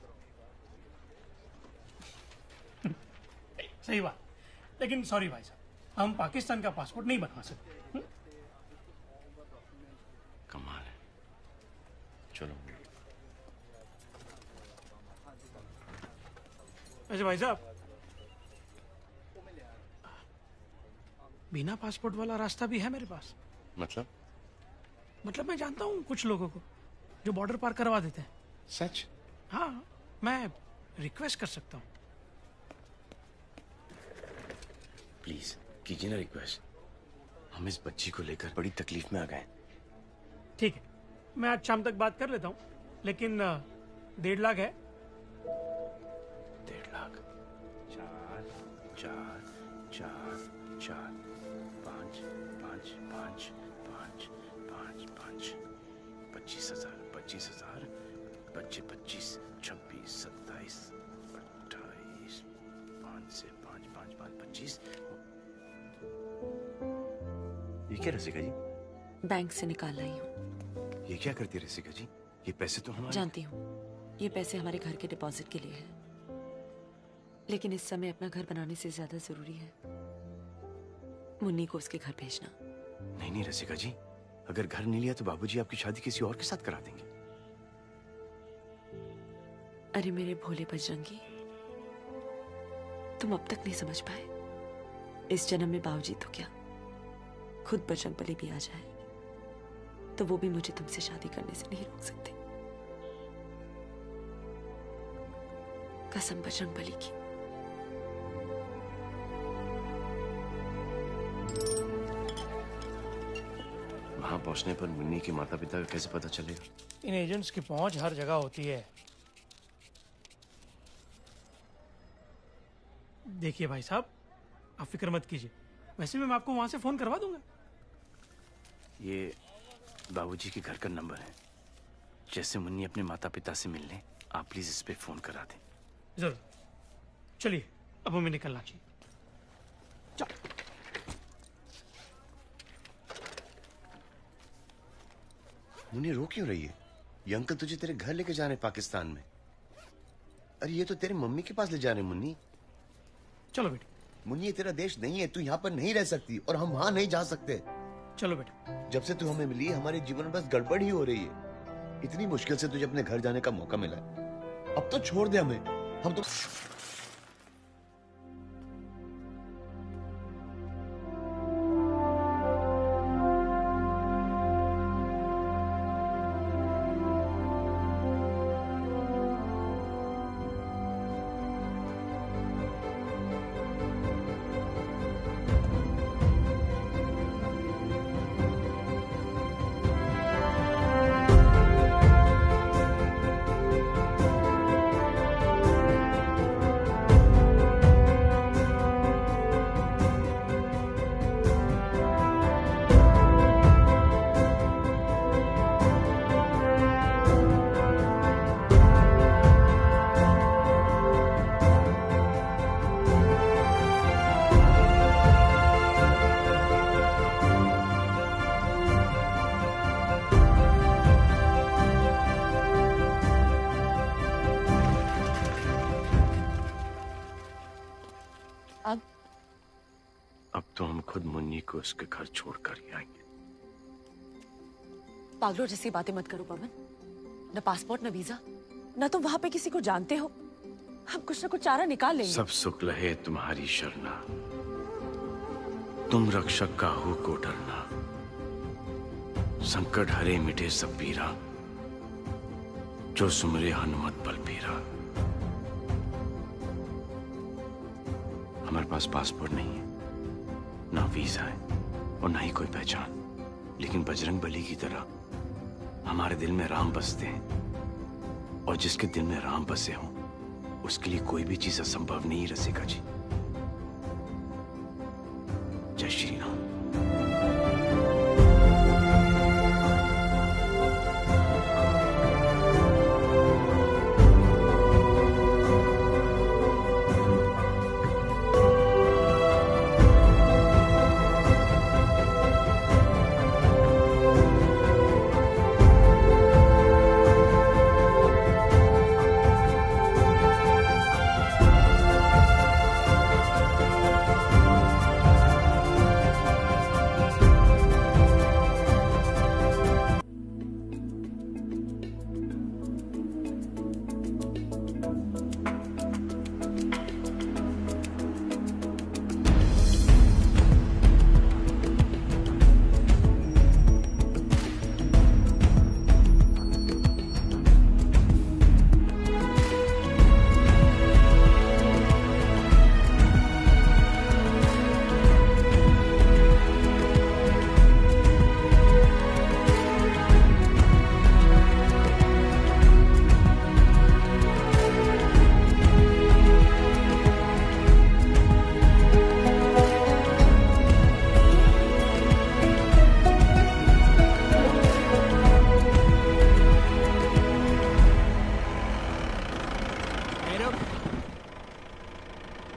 सही बात, लेकिन सॉरी भाई साहब, हम पाकिस्तान का पासपोर्ट नहीं बनवा सकते। कमाल है। चलो। अच्छा भाई साहब, बिना पासपोर्ट वाला रास्ता भी है मेरे पास। मतलब मैं जानता हूँ कुछ लोगों को जो बॉर्डर पार करवा देते हैं। सच? हाँ, मैं रिक्वेस्ट कर सकता हूँ। प्लीज कीजिए ना रिक्वेस्ट, हम इस बच्ची को लेकर बड़ी तकलीफ में आ गए। ठीक है, मैं आज शाम तक बात कर लेता हूँ, लेकिन 1.5 लाख है। 1.5 लाख? 4 4 4 4 5 5 5 5 5 5 25,000 25,000 25 25 26 27 28 5 से 5 5 5 25। ये क्या रसिका जी? बैंक से निकाल लाई हूँ। ये क्या करती है रसिका जी? ये पैसे तो हमारे। जानती हूँ, ये पैसे हमारे घर के डिपॉजिट के लिए हैं, लेकिन इस समय अपना घर बनाने से ज्यादा जरूरी है मुन्नी को उसके घर भेजना। नहीं नहीं रसिका जी, अगर घर नहीं लिया तो बाबूजी आपकी शादी किसी और के साथ करा देंगे। अरे मेरे भोले बजरंगी, तुम अब तक नहीं समझ पाए। इस जन्म में बाबूजी तो क्या, खुद बजरंगबली भी आ जाए तो वो भी मुझे तुमसे शादी करने से नहीं रोक सकते। कसम बजरंगबली की। वहां पहुंचने पर मुन्नी के माता पिता का कैसे पता चलेगा? इन एजेंट्स की पहुंच हर जगह होती है। देखिए भाई साहब, आप फिक्र मत कीजिए, वैसे मैं आपको वहां से फोन करवा दूंगा। ये बाबूजी के घर का नंबर है। जैसे मुन्नी अपने माता पिता से मिलने, आप प्लीज इस पे फोन करा दें। जरूर। चलिए, अब हमें निकलना चाहिए। चल। मुन्नी रो क्यों रही है? ये अंकल तुझे तेरे घर लेके जा रहे हैं पाकिस्तान में। अरे ये तो तेरे मम्मी के पास ले जा रहे हैं मुन्नी। चलो बेटा। मुन्नी ये तेरा देश नहीं है, तू यहाँ पर नहीं रह सकती और हम वहां नहीं जा सकते। चलो बेटा। जब से तू हमें मिली, हमारे जीवन में बस गड़बड़ ही हो रही है। इतनी मुश्किल से तुझे अपने घर जाने का मौका मिला है, अब तो छोड़ दे हमें। हम तो अब तो हम खुद मुन्नी को उसके घर छोड़कर ही आएंगे। पागलों जैसी बातें मत करो पवन। न पासपोर्ट, न वीजा, न तुम वहां पे किसी को जानते हो। हम कुछ न कुछ चारा निकाल लेंगे। सब सुख लहे तुम्हारी शरणा। तुम रक्षक काहू को डरना, संकट हरे मिटे सब पीरा, जो सुमरे हनुमत बलबीरा। हमारे पास पासपोर्ट नहीं है, ना वीजा है और ना ही कोई पहचान, लेकिन बजरंग बली की तरह हमारे दिल में राम बसते हैं, और जिसके दिल में राम बसे हों उसके लिए कोई भी चीज असंभव नहीं रसिका जी। जय श्री राम।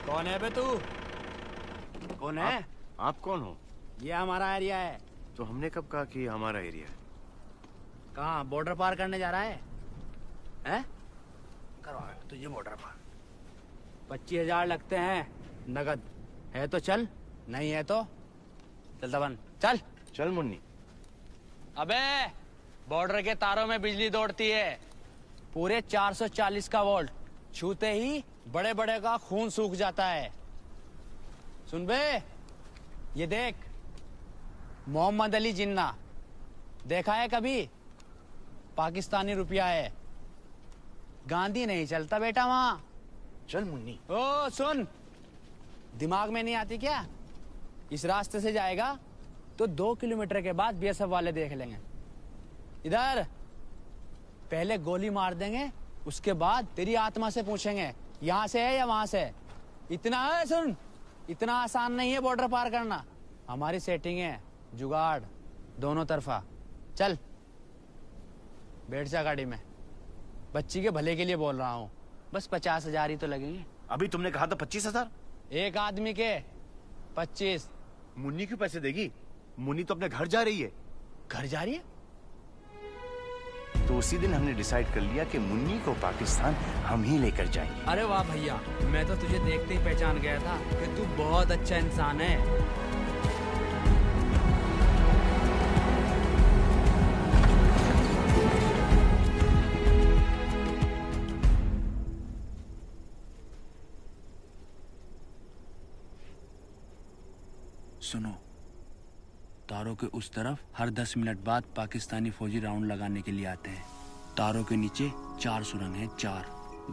कौन है बे तू? कौन है? आप कौन हो? ये हमारा एरिया है। तो हमने कब कहा कि हमारा एरिया है? कहाँ बॉर्डर पार करने जा रहा है? हैं? करवा तुझे बॉर्डर पार। 25,000 लगते हैं नगद। है तो चल, नहीं है तो चल दबन। चल चल मुन्नी। अबे बॉर्डर के तारों में बिजली दौड़ती है, पूरे 440 का वोल्ट, छूते ही बड़े बड़े का खून सूख जाता है। सुन बे, ये देख मोहम्मद अली जिन्ना, देखा है कभी? पाकिस्तानी रुपया है। गांधी नहीं चलता बेटा वहां। चल मुन्नी। ओ सुन, दिमाग में नहीं आती क्या? इस रास्ते से जाएगा तो 2 किलोमीटर के बाद बीएसएफ वाले देख लेंगे। इधर पहले गोली मार देंगे, उसके बाद तेरी आत्मा से पूछेंगे यहां से है या वहां से। इतना है सुन, इतना आसान नहीं है बॉर्डर पार करना। हमारी सेटिंग है, जुगाड़ दोनों तरफा। चल बैठ जा गाड़ी में, बच्ची के भले के लिए बोल रहा हूँ। बस 50,000 ही तो लगेंगे। अभी तुमने कहा था 25,000। एक आदमी के 25। मुन्नी क्यों पैसे देगी? मुन्नी तो अपने घर जा रही है। घर जा रही है? तो उसी दिन हमने डिसाइड कर लिया कि मुन्नी को पाकिस्तान हम ही लेकर जाएंगे। अरे वाह भैया, मैं तो तुझे देखते ही पहचान गया था कि तू बहुत अच्छा इंसान है। सुनो, तारों के उस तरफ हर 10 मिनट बाद पाकिस्तानी फौजी राउंड लगाने के लिए आते हैं। तारों के नीचे 4 सुरंग हैं, 4।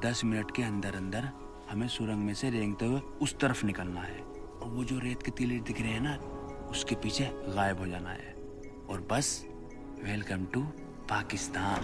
10 मिनट के अंदर अंदर हमें सुरंग में से रेंगते हुए उस तरफ निकलना है, और वो जो रेत के टीले दिख रहे हैं ना, उसके पीछे गायब हो जाना है। और बस वेलकम टू पाकिस्तान।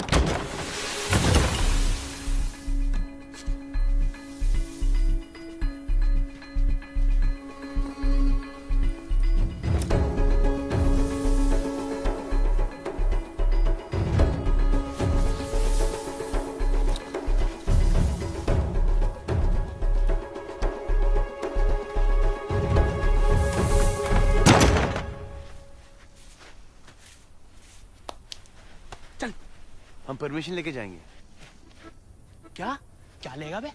हम परमिशन लेके जाएंगे। क्या क्या लेगा बे?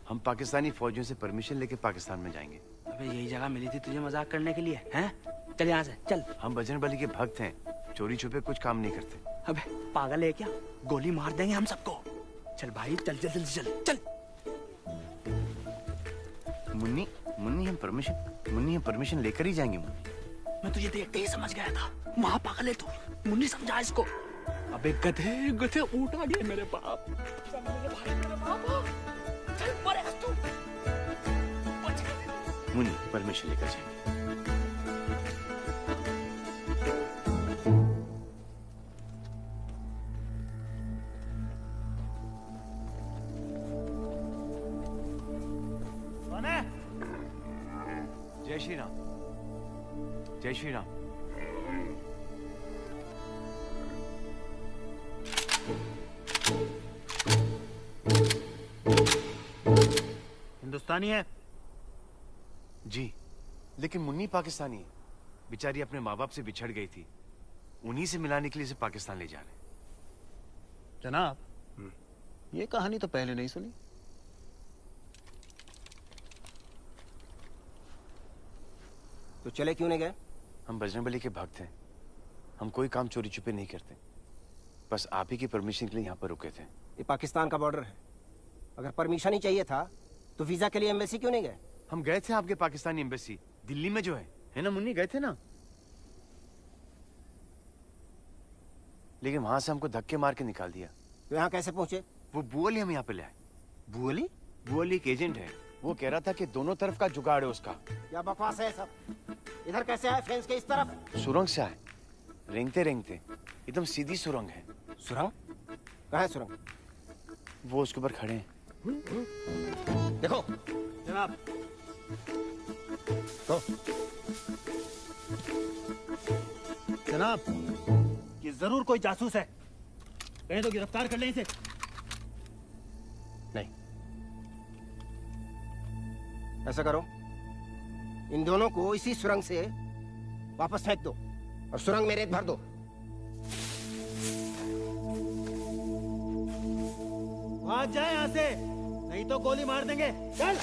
हम पाकिस्तानी फौजियों से परमिशन लेके पाकिस्तान में जाएंगे। अबे यही जगह मिली थी तुझे मजाक करने के लिए, हैं? चल यहाँ से चल। हम बजरंग बली के भक्त हैं, चोरी छुपे कुछ काम नहीं करते। अबे पागल है क्या? गोली मार देंगे हम सबको। चल भाई चल जल्दी चल चल। मुन्नी मुन्नी हम परमिशन मुन्नी हम परमिशन लेकर ही जाएंगे मुन्नी। मैं तुझे देखते ही समझ गया था, महापागल है तू। मुन्नी समझा इसको। अबे गधे गधे ऊँट आ गए मेरे बाप। मेरे भाई मेरे बाप। चल मरेगा तू। मुन्नी परमिशन लेकर जाएंगे। जय श्री राम। जय श्री राम। हिंदुस्तानी है जी, लेकिन मुन्नी पाकिस्तानी है। बेचारी अपने माँ बाप से बिछड़ गई थी, उन्हीं से मिलाने के लिए इसे पाकिस्तान ले जा रहे हैं। जनाब, ये कहानी तो पहले नहीं सुनी। तो चले क्यों नहीं गए? हम बजरंगबली के भक्त हैं। हम कोई काम चोरी छुपे नहीं करते। बस आप ही की परमिशन के लिए यहाँ पर रुके थे। ये पाकिस्तान का बॉर्डर है। अगर परमिशन ही चाहिए था तो वीजा के लिए एम्बेसी क्यों नहीं गए? हम गए थे आपके पाकिस्तानी एम्बेसी, दिल्ली में जो है ना मुन्नी, गए थे ना। लेकिन वहां से हमको धक्के मार के निकाल दिया। तो यहाँ कैसे पहुंचे? वो बुअली हम यहाँ पे लाए। बुअली? बुअली एक एजेंट है। वो कह रहा था कि दोनों तरफ का जुगाड़ है उसका। क्या बकवास है सब? इधर कैसे आए फेंस के इस तरफ? सुरंग से आए, रेंगते रेंगते। एकदम सीधी सुरंग है। सुरंग? कहाँ है सुरंग? वो उसके ऊपर खड़े हैं। देखो जनाब। तो जनाब, ये जरूर कोई जासूस है। कहें तो गिरफ्तार कर लें इसे। नहीं, ऐसा करो, इन दोनों को इसी सुरंग से वापस फेंक दो और सुरंग में रेत भर दो। भाग जाए यहाँ से, नहीं तो गोली मार देंगे। चल।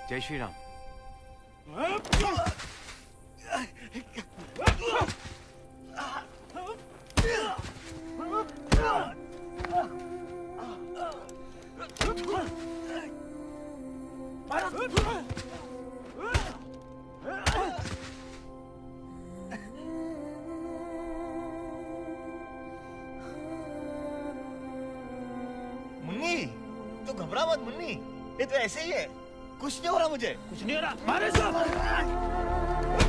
जय श्री राम। मुन्नी, तू घबरा मत मुन्नी, ये तो ऐसे ही है। कुछ नहीं हो रहा मुझे। कुछ नहीं हो रहा। मारे सब।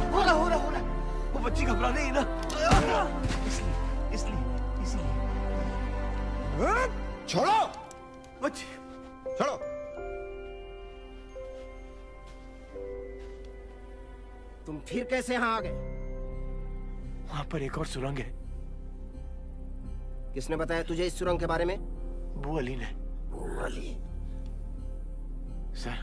हो रहा। वो बच्ची घबरा नहीं ना, इसलिए। छोड़ो बच्ची, छोड़ो। तुम फिर कैसे यहाँ आ गए? वहां पर एक और सुरंग है। किसने बताया तुझे इस सुरंग के बारे में? बुअली ने। बुअली? सर,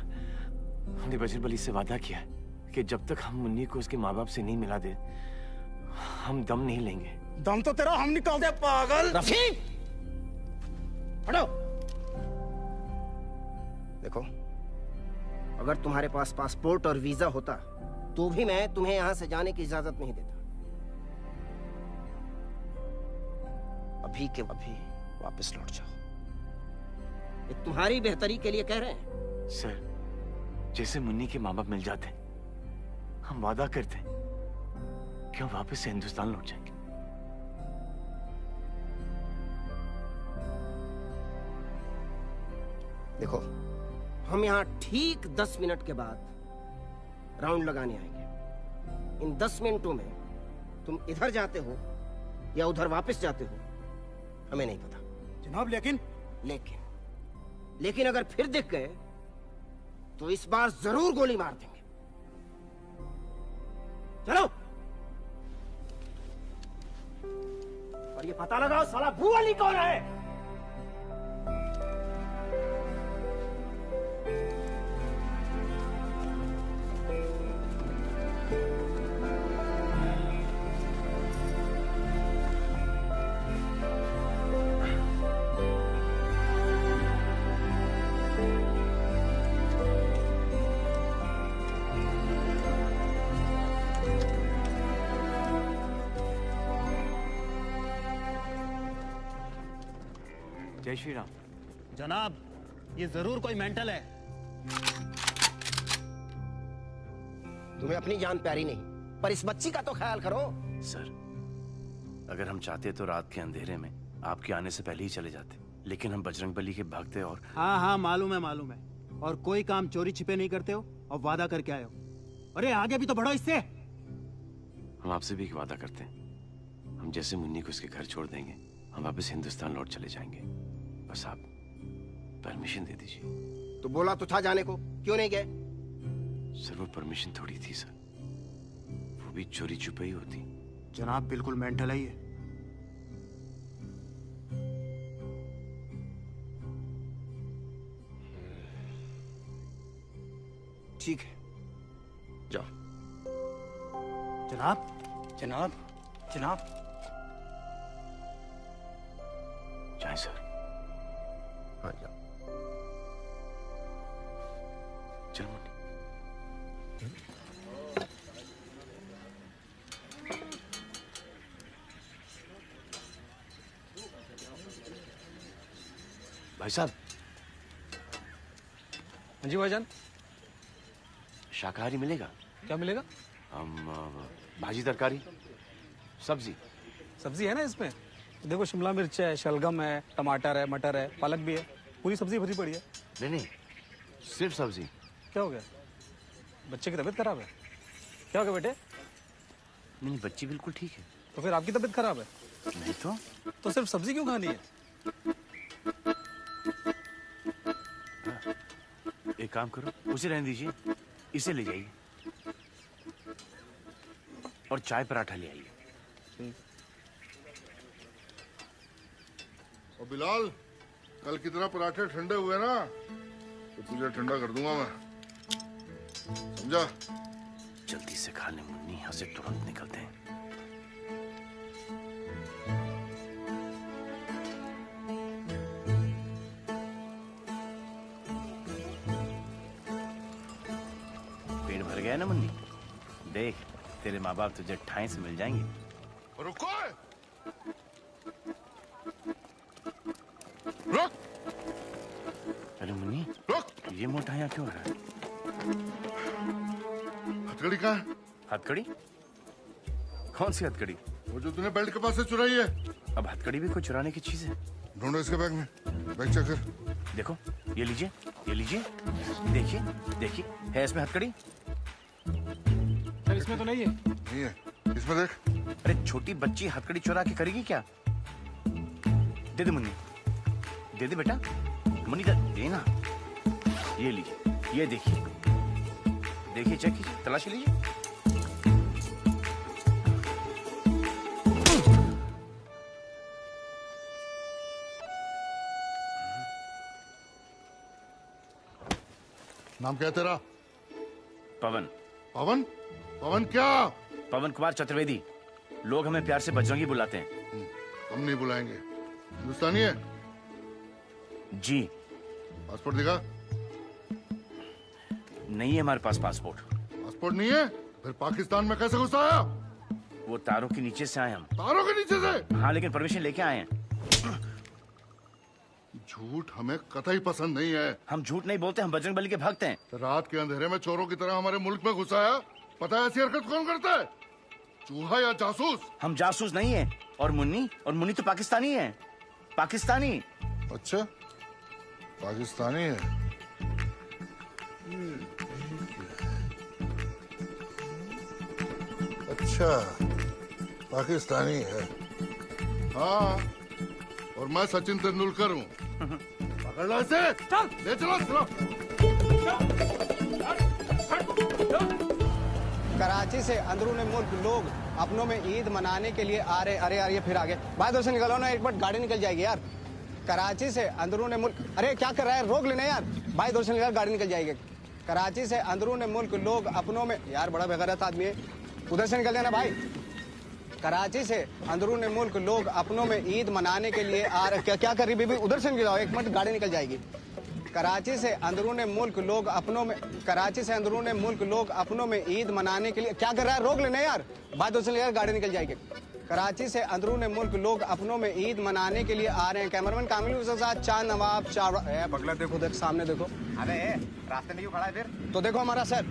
हमने बजरंगबली से वादा किया है कि जब तक हम मुन्नी को उसके माँ बाप से नहीं मिला दे, हम दम नहीं लेंगे। दम तो तेरा हम निकाल दे पागल। रफीक, हटो। देखो, अगर तुम्हारे पास पासपोर्ट और वीजा होता तो भी मैं तुम्हें यहां से जाने की इजाजत नहीं देता। अभी के अभी वापस लौट जाओ। ये तुम्हारी बेहतरी के लिए कह रहे हैं। सर, जैसे मुन्नी के माँ बाप मिल जाते, हम वादा करते हैं कि हम वापस से हिंदुस्तान लौट जाएंगे। देखो, हम यहाँ ठीक 10 मिनट के बाद राउंड लगाने आएंगे। इन 10 मिनटों में तुम इधर जाते हो या उधर वापस जाते हो, हमें नहीं पता। जनाब, लेकिन अगर फिर दिख गए तो इस बार जरूर गोली मार देंगे। चलो। और ये पता लगाओ साला बुअली कौन है। जय श्री राम। जनाब, ये जरूर कोई मेंटल है। तुम्हें अपनी जान प्यारी नहीं, पर इस बच्ची का तो ख्याल करो। सर, अगर हम चाहते तो रात के अंधेरे में आपके आने से पहले ही चले जाते, लेकिन हम बजरंगबली के भक्त हैं और हाँ हाँ मालूम है मालूम है। और कोई काम चोरी छिपे नहीं करते हो और वादा करके आए हो। अरे आगे भी तो बढ़ो इससे। हम आपसे भी एक वादा करते हैं, हम जैसे मुन्नी को उसके घर छोड़ देंगे हम वापस हिंदुस्तान लौट चले जाएंगे। बस आप परमिशन दे दीजिए। तो बोला तो था जाने को, क्यों नहीं गए? सर वो परमिशन थोड़ी थी सर, वो भी चोरी छुपी होती। जनाब बिल्कुल मेंटल है ये। ठीक है, जाओ। जनाब जनाब जनाब। जाए सर। हाँ जाओ। चल मुन्नी। भाई साहब। हाँ जी भाईजान। शाकाहारी मिलेगा? क्या मिलेगा? भाजी तरकारी सब्जी। सब्जी है ना इसमें, देखो शिमला मिर्च है, शलगम है, टमाटर है, मटर है, पालक भी है, पूरी सब्जी भरी पड़ी है। नहीं नहीं, सिर्फ सब्जी। क्या हो गया? बच्चे की तबीयत खराब है? क्या हो गया बेटे? नहीं, बच्ची बिल्कुल ठीक है। तो फिर आपकी तबीयत खराब है? नहीं तो सिर्फ सब्जी क्यों खानी है? एक काम करो, उसे रहने दीजिए, इसे ले जाइए और चाय पराठा ले आइए। और बिलाल, कल कितना पराठे ठंडे हुए ना, तो तुझे ठंडा कर दूंगा मैं, समझा? जल्दी से खा ले मुन्नी, यहाँ से तुरंत निकलते हैं। पेट भर गया ना मुन्नी? देख, तेरे माँ बाप तुझे ठाई से मिल जाएंगे। रुको, रुक। अरे मुन्नी, रुक। ये मोटा यहाँ क्यों हो रहा है? हथकड़ी कहाँ है? हथकड़ी? कौन सी हथकड़ी? वो जो तूने बेल्ट के पास से चुराई है। अब हथकड़ी भी कोई चुराने की चीज है? ढूंढो इसके बैग में, बैग चेक कर। देखो, ये लीजिए, ये लीजिए, देखिए, देखिए, है इसमें हथकड़ी? सर इसमें तो नहीं है। नहीं है, इसमें देख। अरे छोटी बच्ची हथकड़ी चुरा के करेगी क्या? दे दे मुन्नी, दे दे बेटा, मुन्नी दे ना। ये लीजिए, ये देखिए, देखिए, चेक कीजिए, तलाशी लीजिए। नाम क्या है तेरा? पवन। पवन? पवन क्या? पवन कुमार चतुर्वेदी। लोग हमें प्यार से बजरंगी बुलाते हैं। हम नहीं बुलाएंगे। हिंदुस्तानी है? जी। पासपोर्ट दिखा। नहीं है हमारे पास पासपोर्ट। पासपोर्ट नहीं है? फिर पाकिस्तान में कैसे घुस आया? वो तारों के नीचे से आए हम। तारों के नीचे से? हाँ, लेकिन परमिशन लेके आए हैं। झूठ हमें कतई पसंद नहीं है। हम झूठ नहीं बोलते, हम बजरंगबली के भक्त हैं। रात के अंधेरे में चोरों की तरह हमारे मुल्क में घुसाया, पता है ऐसी हरकत कौन करता है? चूहा या जासूस? हम जासूस नहीं है। और मुन्नी तो पाकिस्तानी है। पाकिस्तानी। अच्छा, पाकिस्तानी है। अच्छा, पाकिस्तानी है। हाँ, और मैं सचिन तेंदुलकर हूँ। पकड़ लो इसे। चल, ले चलो। कराची से अंदरूनी मुल्क लोग अपनों में ईद मनाने के लिए आ रहे। अरे यार ये फिर आगे भाई, दोस्त निकलो ना, एक बार गाड़ी निकल जाएगी यार। कराची से अंदरूनी मुल्क, अरे क्या कर रहा है, रोक लेना यार भाई, दोस्त निकल, गाड़ी निकल जाएगी। कराची से अंदरूनी मुल्क लोग अपनों में, यार बड़ा बेगैरत आदमी है, उधर से निकल जाना भाई। कराची से अंदरूनी मुल्क लोग अपनों में ईद मनाने के लिए आ रहे। क्या कर रही बीबी, उधर से निकल जाओ, एक मिनट गाड़ी निकल जाएगी। कराची से अंदरूनी मुल्क लोग अपनों में, कराची से अंदरूनी मुल्क लोग अपनों में ईद मनाने के लिए, क्या कर रहा है, रोक लेना यार भाई, दोस्त यार गाड़ी निकल जाएगी। कराची से अंदरून मुल्क लोग अपनों में ईद मनाने के लिए आ रहे हैं। कैमरामैन कामिल के साथ चांद नवाब चावड़ा। पगला देखो, देख सामने देखो। अरे रास्ते में क्यों खड़ा है फिर? तो देखो हमारा सर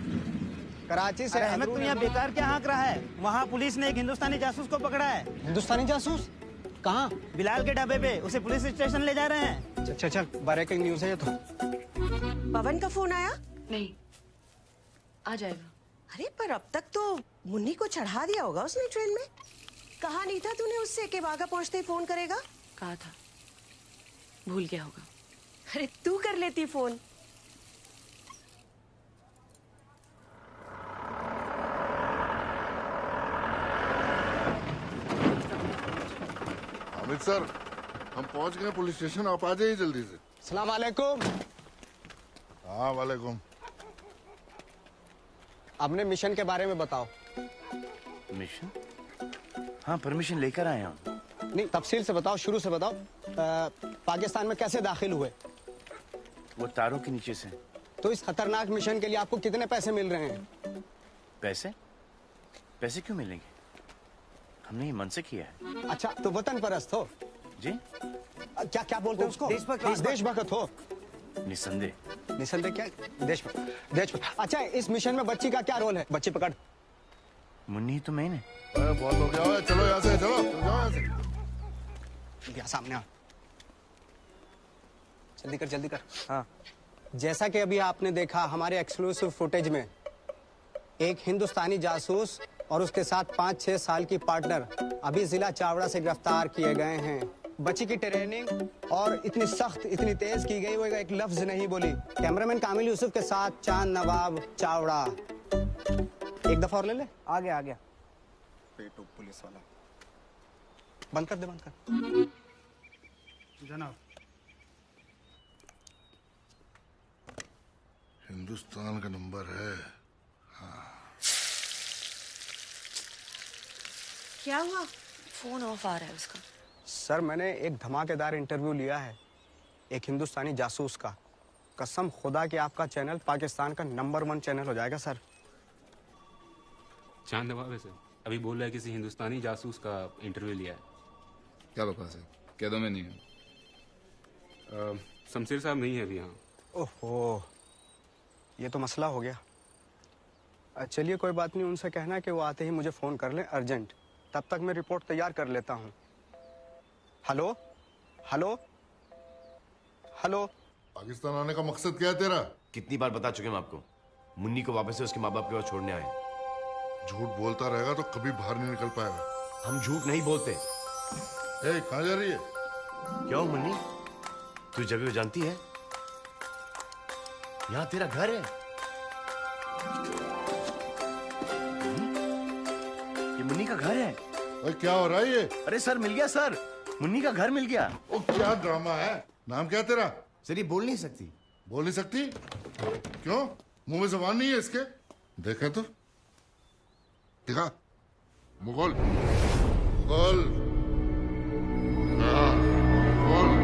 कराची से। अहमद, तुम यहाँ बेकार क्या हाँक रहा है? वहाँ पुलिस ने एक हिंदुस्तानी जासूस को पकड़ा है। हिंदुस्तानी जासूस? कहाँ? बिलाल के ढाबे पे। उसे पुलिस स्टेशन ले जा रहे हैं। अच्छा चल, ब्रेकिंग न्यूज है ये तो। पवन का फोन आया? नहीं, आ जाएगा। अरे पर अब तक तो मुन्नी को चढ़ा दिया होगा उसने ट्रेन में। कहा नहीं था तूने उससे कि वाघा पहुंचते ही फोन करेगा? कहा था, भूल गया होगा। अरे तू कर लेती फोन। हामिद सर, हम पहुंच गए पुलिस स्टेशन, आप आ जाइए जल्दी से। सलाम वालेकुम। हाँ वालेकुम। अपने मिशन के बारे में बताओ। मिशन? हाँ, परमिशन लेकर आए हम। नहीं, तफसील से बताओ, शुरू से बताओ। पाकिस्तान में कैसे दाखिल हुए? वो तारों के नीचे से। तो इस खतरनाक मिशन के लिए आपको कितने पैसे मिल रहे हैं? पैसे? पैसे क्यों मिलेंगे? हमने ये मन से किया है। अच्छा, तो वतन परस्त हो? जी? क्या क्या बोलते हैं उसको? देशभक्त हो? निसंदेह। निसंदेह क्या? देशभक्त। अच्छा, इस मिशन में बच्ची का क्या रोल है? बच्ची पकड़। मुन्नी तो मैंने। बहुत हो गया, चलो यहाँ से, चलो जाओ यहाँ से। यहाँ सामने आ। जल्दी कर, जल्दी कर। हाँ, जैसा कि अभी आपने देखा हमारे एक्सक्लूसिव फुटेज में, एक हिंदुस्तानी जासूस और उसके साथ 5-6 साल की पार्टनर अभी जिला चावड़ा से गिरफ्तार किए गए हैं। बच्ची की ट्रेनिंग और इतनी सख्त, इतनी तेज की गई, वो एक लफ्ज नहीं बोली। कैमरामैन कामिल यूसुफ के साथ चांद नवाब चावड़ा। एक दफा और ले ले। आ गया, आ गया। पेटो पुलिस वाला। बंद कर दे, बंद कर। जनाब, हिंदुस्तान का नंबर है। हाँ। क्या हुआ? फोन ऑफ आ रहा है उसका। सर, मैंने एक धमाकेदार इंटरव्यू लिया है एक हिंदुस्तानी जासूस का। कसम खुदा कि आपका चैनल पाकिस्तान का नंबर 1 चैनल हो जाएगा सर। चांद नवाब है सर, अभी बोल रहा है किसी हिंदुस्तानी जासूस का इंटरव्यू लिया है। क्या बकवास है? कह दो मैं नहीं हूँ। शमशेर साहब नहीं है अभी यहाँ। ओहो, ये तो मसला हो गया। चलिए कोई बात नहीं, उनसे कहना कि वो आते ही मुझे फोन कर लें अर्जेंट। तब तक मैं रिपोर्ट तैयार कर लेता हूँ। Hello hello hello. पाकिस्तान आने का मकसद क्या है तेरा? कितनी बार बता चुके हम आपको, मुन्नी को वापस से उसके माँ बाप के पास छोड़ने आए। झूठ बोलता रहेगा तो कभी बाहर नहीं निकल पाएगा। हम झूठ नहीं बोलते। कहाँ जा रही है? क्यों मुन्नी, तू जगह जानती है? यहाँ तेरा घर है। ये मुन्नी का घर है। अरे क्या हो रहा है ये? अरे सर, मिल गया सर, मुन्नी का घर मिल गया। ओ क्या ड्रामा है। नाम क्या तेरा? सर ये बोल नहीं सकती। बोल नहीं सकती? क्यों? मुंह में जबान नहीं है इसके? देखे तो देखा, मुगल मुगल। हाँ, मुगल।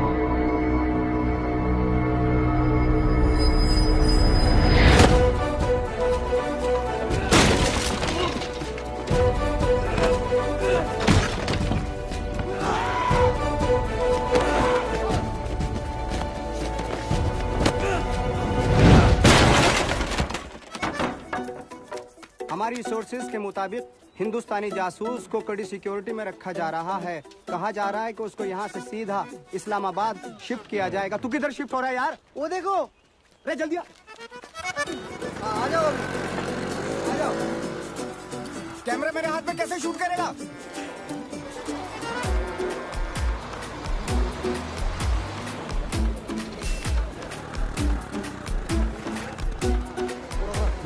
हमारी सोर्सेज के मुताबिक हिंदुस्तानी जासूस को कड़ी सिक्योरिटी में रखा जा रहा है। कहा जा रहा है कि उसको यहाँ से सीधा इस्लामाबाद शिफ्ट किया जाएगा। तू किधर शिफ्ट हो रहा है यार? वो देखो, अरे जल्दी आ जाओ, आ जाओ। कैमरा मेरे हाथ में कैसे शूट करेगा?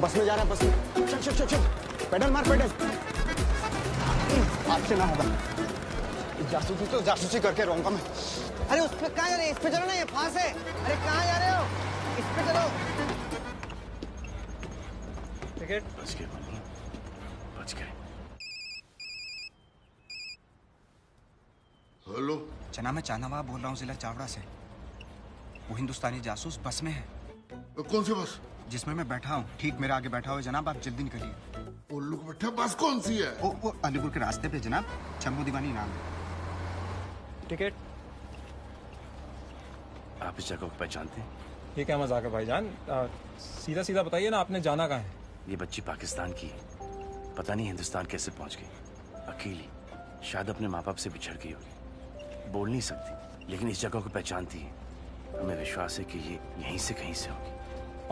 बस में जा रहा है, बस में। चल चल चल चल, पेडल मार, पेडल। आपसे ना होगा। जासूसी तो जासूसी करके रहूंगा मैं। अरे उस पे कहाँ जा रहे हैं? इस पे चलो ना, ये फांस है। अरे कहाँ जा रहे हो? इस पे चलो। टिकट बच गए, बच गए। हेलो, जना मैं चांद नवाब बोल रहा हूँ जिला चावड़ा से। वो हिंदुस्तानी जासूस बस में है। कौन सी बस? जिसमें मैं बैठा हूँ ठीक मेरे आगे बैठा हुआ जनाब, आप जल्दी निकलिए। उल्लू को बैठा बस कौन सी है? वो अलीपुर के रास्ते पे जनाब, शंभू दीवानी नाम है। टिकट? आप इस जगह को पहचानते हैं? ये क्या मजाक है भाईजान, सीधा सीधा बताइए ना, आपने जाना कहाँ है? ये बच्ची पाकिस्तान की है, पता नहीं हिंदुस्तान कैसे पहुंच गई, अकेली, शायद अपने माँ बाप से बिछड़ गई होगी, बोल नहीं सकती, लेकिन इस जगह को पहचानती है। हमें विश्वास है कि ये यहीं से कहीं से होगी।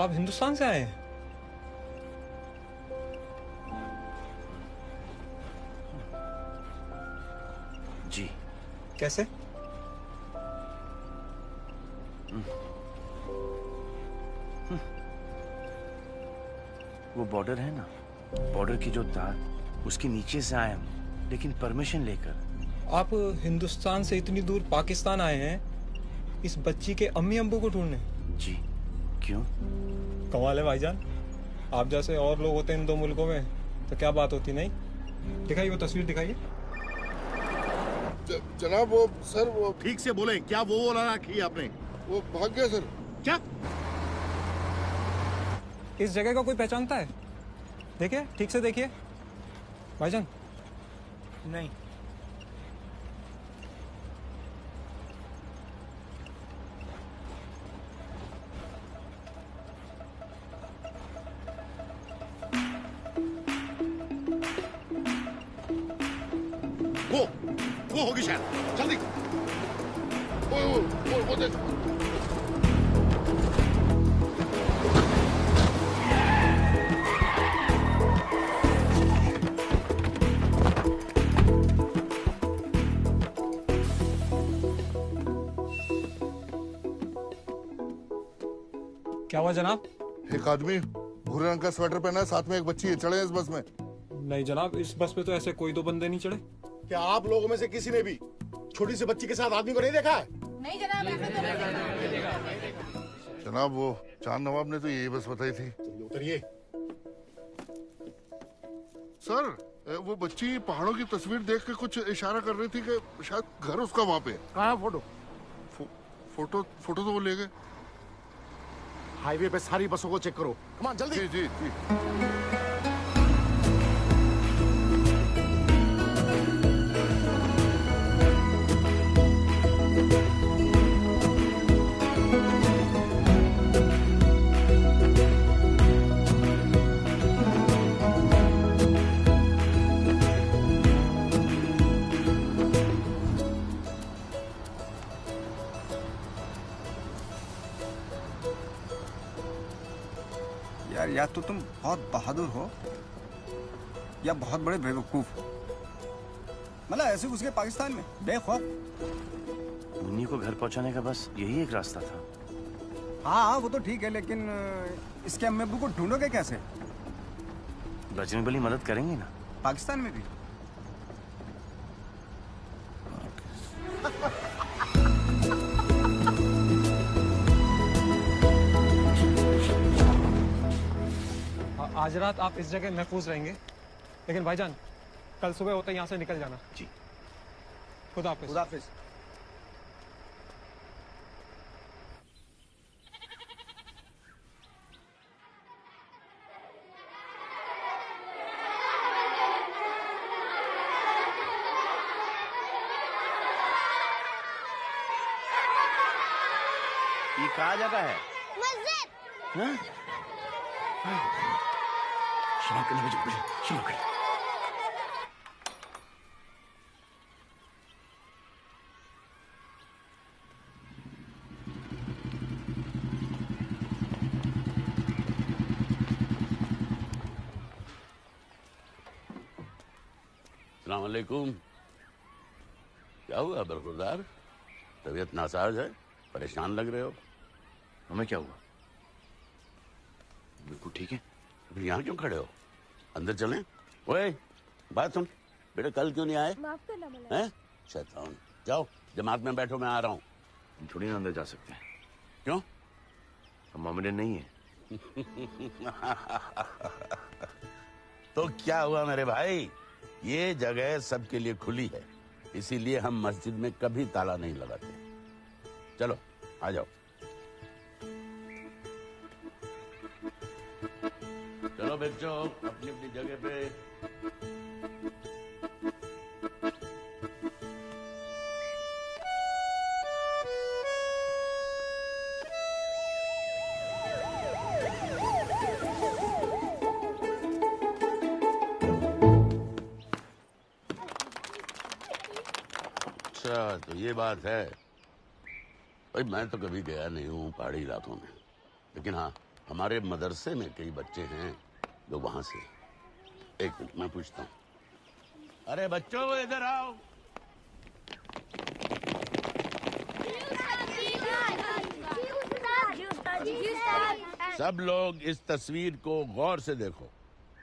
आप हिंदुस्तान से आए हैं? जी। कैसे? वो बॉर्डर है ना, बॉर्डर की जो तार, उसके नीचे से आए हम, लेकिन परमिशन लेकर। आप हिंदुस्तान से इतनी दूर पाकिस्तान आए हैं इस बच्ची के अम्मी अब्बू को ढूंढने? जी। क्यों? कमाल है भाईजान, आप जैसे और लोग होते हैं इन दो मुल्कों में तो क्या बात होती। नहीं दिखाइए वो तस्वीर, दिखाइए। जनाब वो सर, वो ठीक से बोले, क्या वो वाला की आपने? वो भाग गया सर। क्या? इस जगह का कोई पहचानता है? देखिए, ठीक से देखिए भाईजान। नहीं। वो होगी शायद, जल्दी। वो देख। क्या हुआ जनाब? एक आदमी भूरे रंग का स्वेटर पहना है, साथ में एक बच्ची है, चढ़े हैं इस बस में? नहीं जनाब, इस बस पे तो ऐसे कोई दो बंदे नहीं चढ़े। क्या आप लोगों में से किसी ने भी छोटी सी बच्ची के साथ आदमी को नहीं देखा है? नहीं जनाब, जनाब वो चांद नवाब ने तो यही बस बताई थी। उतरिए। सर वो बच्ची पहाड़ों की तस्वीर देख के कुछ इशारा कर रही थी कि शायद घर उसका वहाँ पे। कहाँ फोटो? फोटो तो वो ले गए। हाईवे पे सारी बसों को चेक करो। कमान जल्दी। जी जी जी। यार या तो तुम बहुत बहादुर हो या बहुत बड़े बेवकूफ हो। मतलब ऐसे घुस गए पाकिस्तान में बेखौफ। मुन्नी को घर पहुंचाने का बस यही एक रास्ता था। हाँ वो तो ठीक है, लेकिन इसके अम्मी अब्बू को ढूंढोगे कैसे? बजरंग बली मदद करेंगे ना? पाकिस्तान में भी? आज रात आप इस जगह महफूज रहेंगे, लेकिन भाईजान कल सुबह होते यहाँ से निकल जाना। जी। खुदा हाफिज। खुदा हाफिज। ये कहाँ जगह है? मस्जिद। क्षमा करना मुझे, क्षमा कर। अस्सलाम वालेकुम। क्या हुआ बरखुरदार, तबीयत नासाज है, परेशान लग रहे हो? हमें क्या हुआ? बिल्कुल ठीक है। फिर यहाँ क्यों खड़े हो? अंदर चलें? ओए बात सुन बेटा, कल क्यों नहीं आए? माफ करना मौलाना। हैं? शैतान, जाओ जमात में बैठो, मैं आ रहा हूँ। हम थोड़ी ना अंदर जा सकते हैं। क्यों? हम मोमेडन नहीं है। तो क्या हुआ मेरे भाई, ये जगह सबके लिए खुली है, इसीलिए हम मस्जिद में कभी ताला नहीं लगाते। चलो आ जाओ। चलो बच्चों अपनी अपनी जगह पे। अच्छा तो ये बात है भाई। मैं तो कभी गया नहीं हूँ पहाड़ी इलाकों में, लेकिन हाँ हमारे मदरसे में कई बच्चे हैं जो वहां से। एक मिनट मैं पूछता हूँ। अरे बच्चों इधर आओ। सब लोग इस तस्वीर को गौर से देखो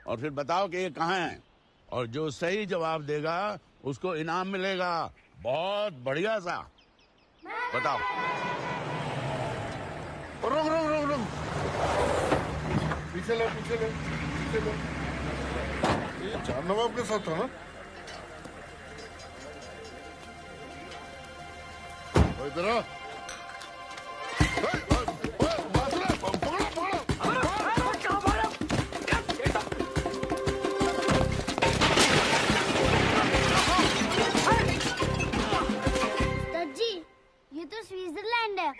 और फिर बताओ कि ये कहाँ है, और जो सही जवाब देगा उसको इनाम मिलेगा, बहुत बढ़िया सा। बताओ। रुक रुक रुक रुक, पीछे लो पीछे लो पीछे लो। ये चार नवाब के साथ था ना? इधर आ। स्विट्जरलैंड है।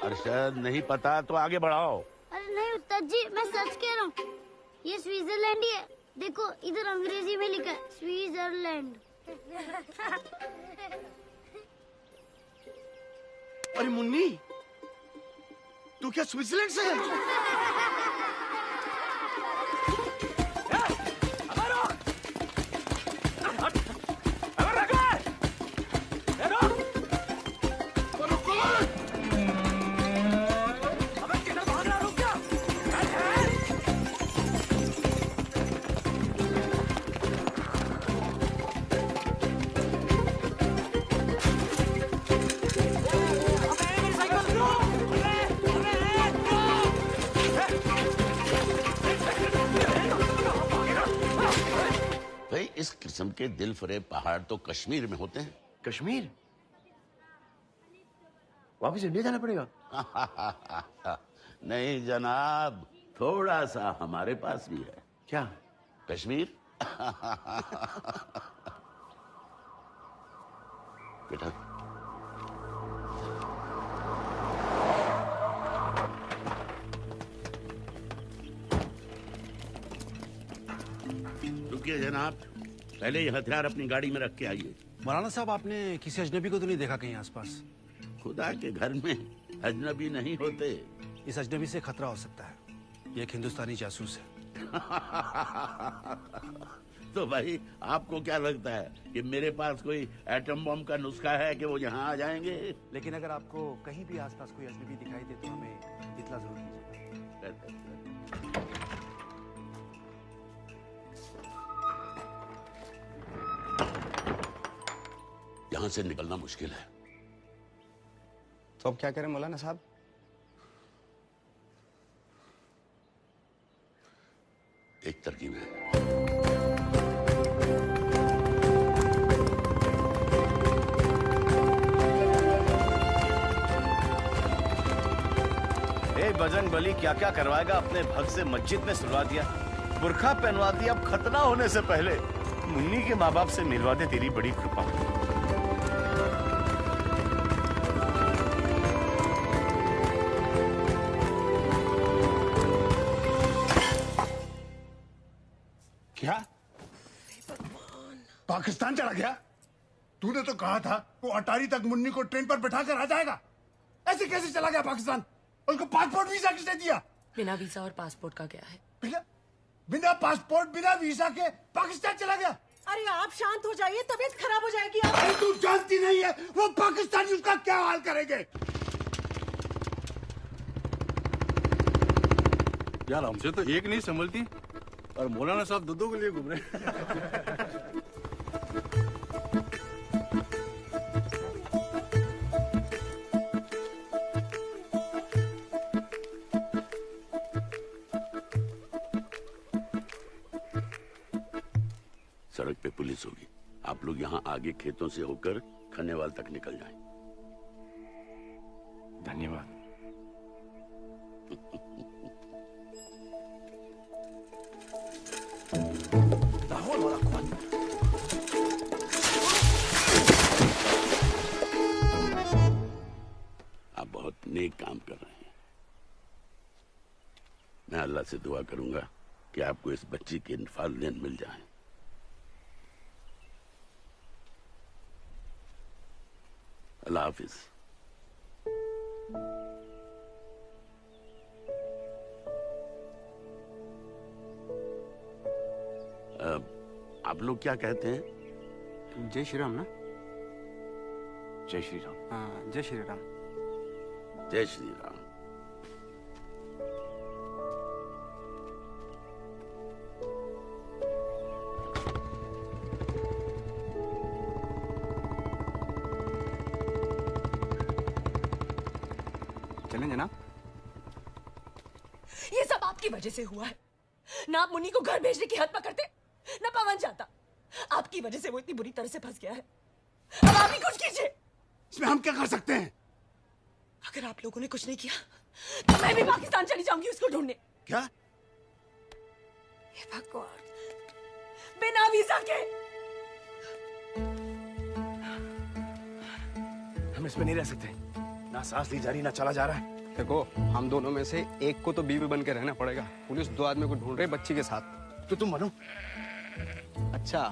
अरशद नहीं पता तो आगे बढ़ाओ। अरे नहीं उस्ताद जी, मैं सच कह रहा हूँ, ये स्विट्जरलैंड ही है। देखो इधर अंग्रेजी में लिखा है स्विट्जरलैंड। अरे मुन्नी, तू क्या स्विट्जरलैंड से है? इस किस्म के दिल फरेब पहाड़ तो कश्मीर में होते हैं। कश्मीर? वापिस इंडिया जाना पड़ेगा? नहीं जनाब, थोड़ा सा हमारे पास भी है। क्या? कश्मीर। बेटा रुकिए जनाब, पहले ये हथियार अपनी गाड़ी में रख के आइए। मौलाना साहब, आपने किसी अजनबी को तो नहीं देखा कहीं आसपास? खुदा के घर में अजनबी नहीं होते। इस अजनबी से खतरा हो सकता है, ये एक हिंदुस्तानी जासूस है। तो भाई आपको क्या लगता है कि मेरे पास कोई एटम बम का नुस्खा है कि वो यहाँ आ जाएंगे? लेकिन अगर आपको कहीं भी आसपास कोई अजनबी दिखाई दे तो हमें इत्तला जरूर कीजिए। यहाँ से निकलना मुश्किल है। तो अब क्या करें मौलाना साहब? एक तरकीब है। बजरंग बली क्या क्या करवाएगा अपने भक्त से। मस्जिद में सुलवा दिया, बुरखा पहनवा दिया, अब खतना होने से पहले मुन्नी के माँ बाप से मिलवा दे, तेरी बड़ी कृपा। क्या पाकिस्तान चला गया? तूने तो कहा था वो अटारी तक मुन्नी को ट्रेन पर बैठाकर आ जाएगा। ऐसे कैसे चला गया पाकिस्तान? उसको पासपोर्ट वीजा किसने दिया? बिना वीजा और पासपोर्ट का गया है। बिना पासपोर्ट बिना वीजा के पाकिस्तान चला गया? अरे आप शांत हो जाइए, तबीयत खराब हो जाएगी। अरे तू जानती नहीं है वो पाकिस्तानी उसका क्या हाल करेंगे? यार हमसे तो एक नहीं संभलती और मौलाना साहब दो के लिए घूम रहे। सड़क पे पुलिस होगी, आप लोग यहाँ आगे खेतों से होकर खन्नेवाल तक निकल जाएं। धन्यवाद। आप बहुत नेक काम कर रहे हैं। मैं अल्लाह से दुआ करूंगा कि आपको इस बच्ची के वालिदैन मिल जाएं। अल्लाह हाफिज। आप लोग क्या कहते हैं? जय श्री राम ना? जय श्री राम। हाँ, जय श्री राम। जय श्री राम। चलें जनाब? ये सब आपकी वजह से हुआ है। ना आप मुन्नी को घर भेजने की हद पकड़ते, ना पवन जाता। आपकी वजह से वो इतनी बुरी तरह से फंस गया है। अब आप ही कुछ कीजिए। इसमें हम क्या कर सकते हैं? अगर आप लोगों ने कुछ नहीं किया तो मैं भी पाकिस्तान चली जाऊंगी उसको ढूंढने। क्या? हे भगवान, बिना वीजा के। हम इसमें नहीं रह सकते। ना सांस ली जा रही, ना चला जा रहा है। देखो, हम दोनों में से एक को तो बीवी बन के रहना पड़ेगा। पुलिस 2 आदमी को ढूंढ रही बच्ची के साथ। तो तुम बनो। अच्छा,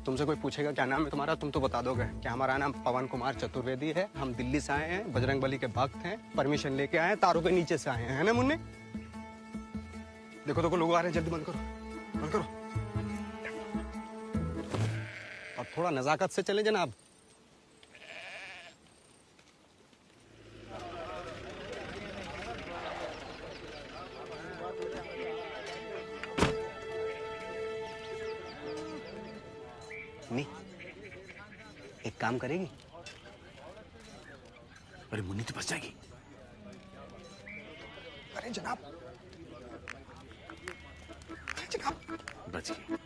तुमसे कोई पूछेगा क्या नाम है तुम्हारा, तुम तो बता दोगे कि हमारा नाम पवन कुमार चतुर्वेदी है, हम दिल्ली से आए हैं, बजरंगबली के भक्त हैं, परमिशन लेके आए हैं, तारों के नीचे से आए हैं, है ना मुन्ने? देखो देखो लोग आ रहे हैं, जल्दी बंद करो, बंद करो। अब थोड़ा नजाकत से चले जनाब। नहीं, एक काम करेगी? अरे मुन्नी तो बच जाएगी। अरे जनाब, बच गई।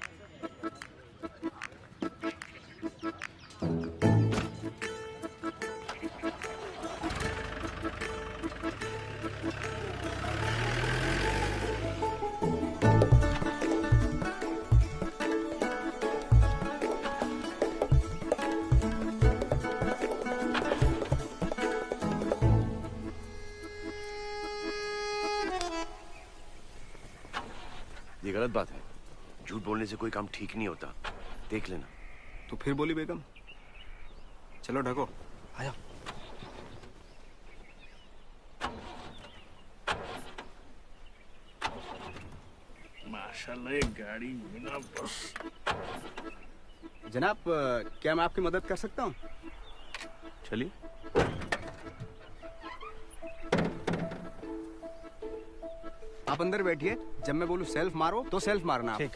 ये गलत बात है। झूठ बोलने से कोई काम ठीक नहीं होता, देख लेना। तो फिर बोली बेगम। चलो ढको, आया। माशाल्लाह, ये गाड़ी बिना बस। जनाब, क्या मैं आपकी मदद कर सकता हूँ? चलिए। आप अंदर बैठिए, जब मैं बोलूं सेल्फ मारो तो सेल्फ मारना। ठीक।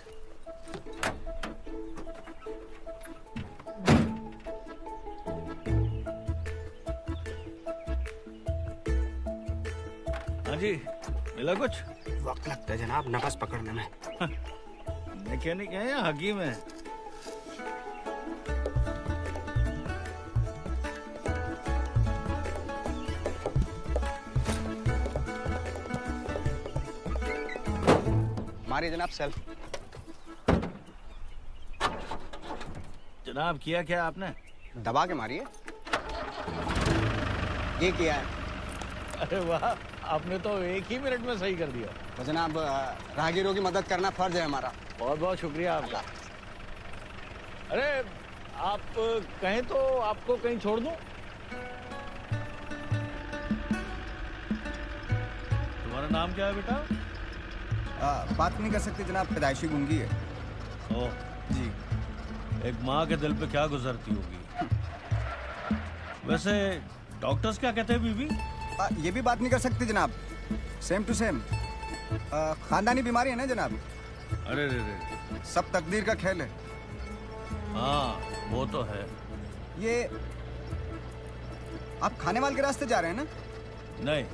हाँ जी, मिला कुछ? वक्त लगता है जनाब नफस पकड़ने में। मैकेनिक है या हकीम है? मारिए जनाब सेल्फ। जनाब, किया क्या आपने? दबा के मारिए। ये किया है। अरे वाह, आपने तो 1 ही मिनट में सही कर दिया। तो जनाब, राहगीरों की मदद करना फर्ज है हमारा। बहुत बहुत शुक्रिया आपका। अरे आप कहें तो आपको कहीं छोड़ दूं? तुम्हारा नाम क्या है बेटा? बात नहीं कर सकते जनाब, पैदाइशी गूंगी है। ओह जी। एक माँ के दिल पे क्या गुजरती होगी। वैसे डॉक्टर्स क्या कहते हैं बीबी? ये भी बात नहीं कर सकते जनाब, सेम टू सेम। खानदानी बीमारी है ना जनाब। अरे रे रे, सब तकदीर का खेल है। हाँ वो तो है। ये आप खानेवाल के रास्ते जा रहे हैं ना? नहीं,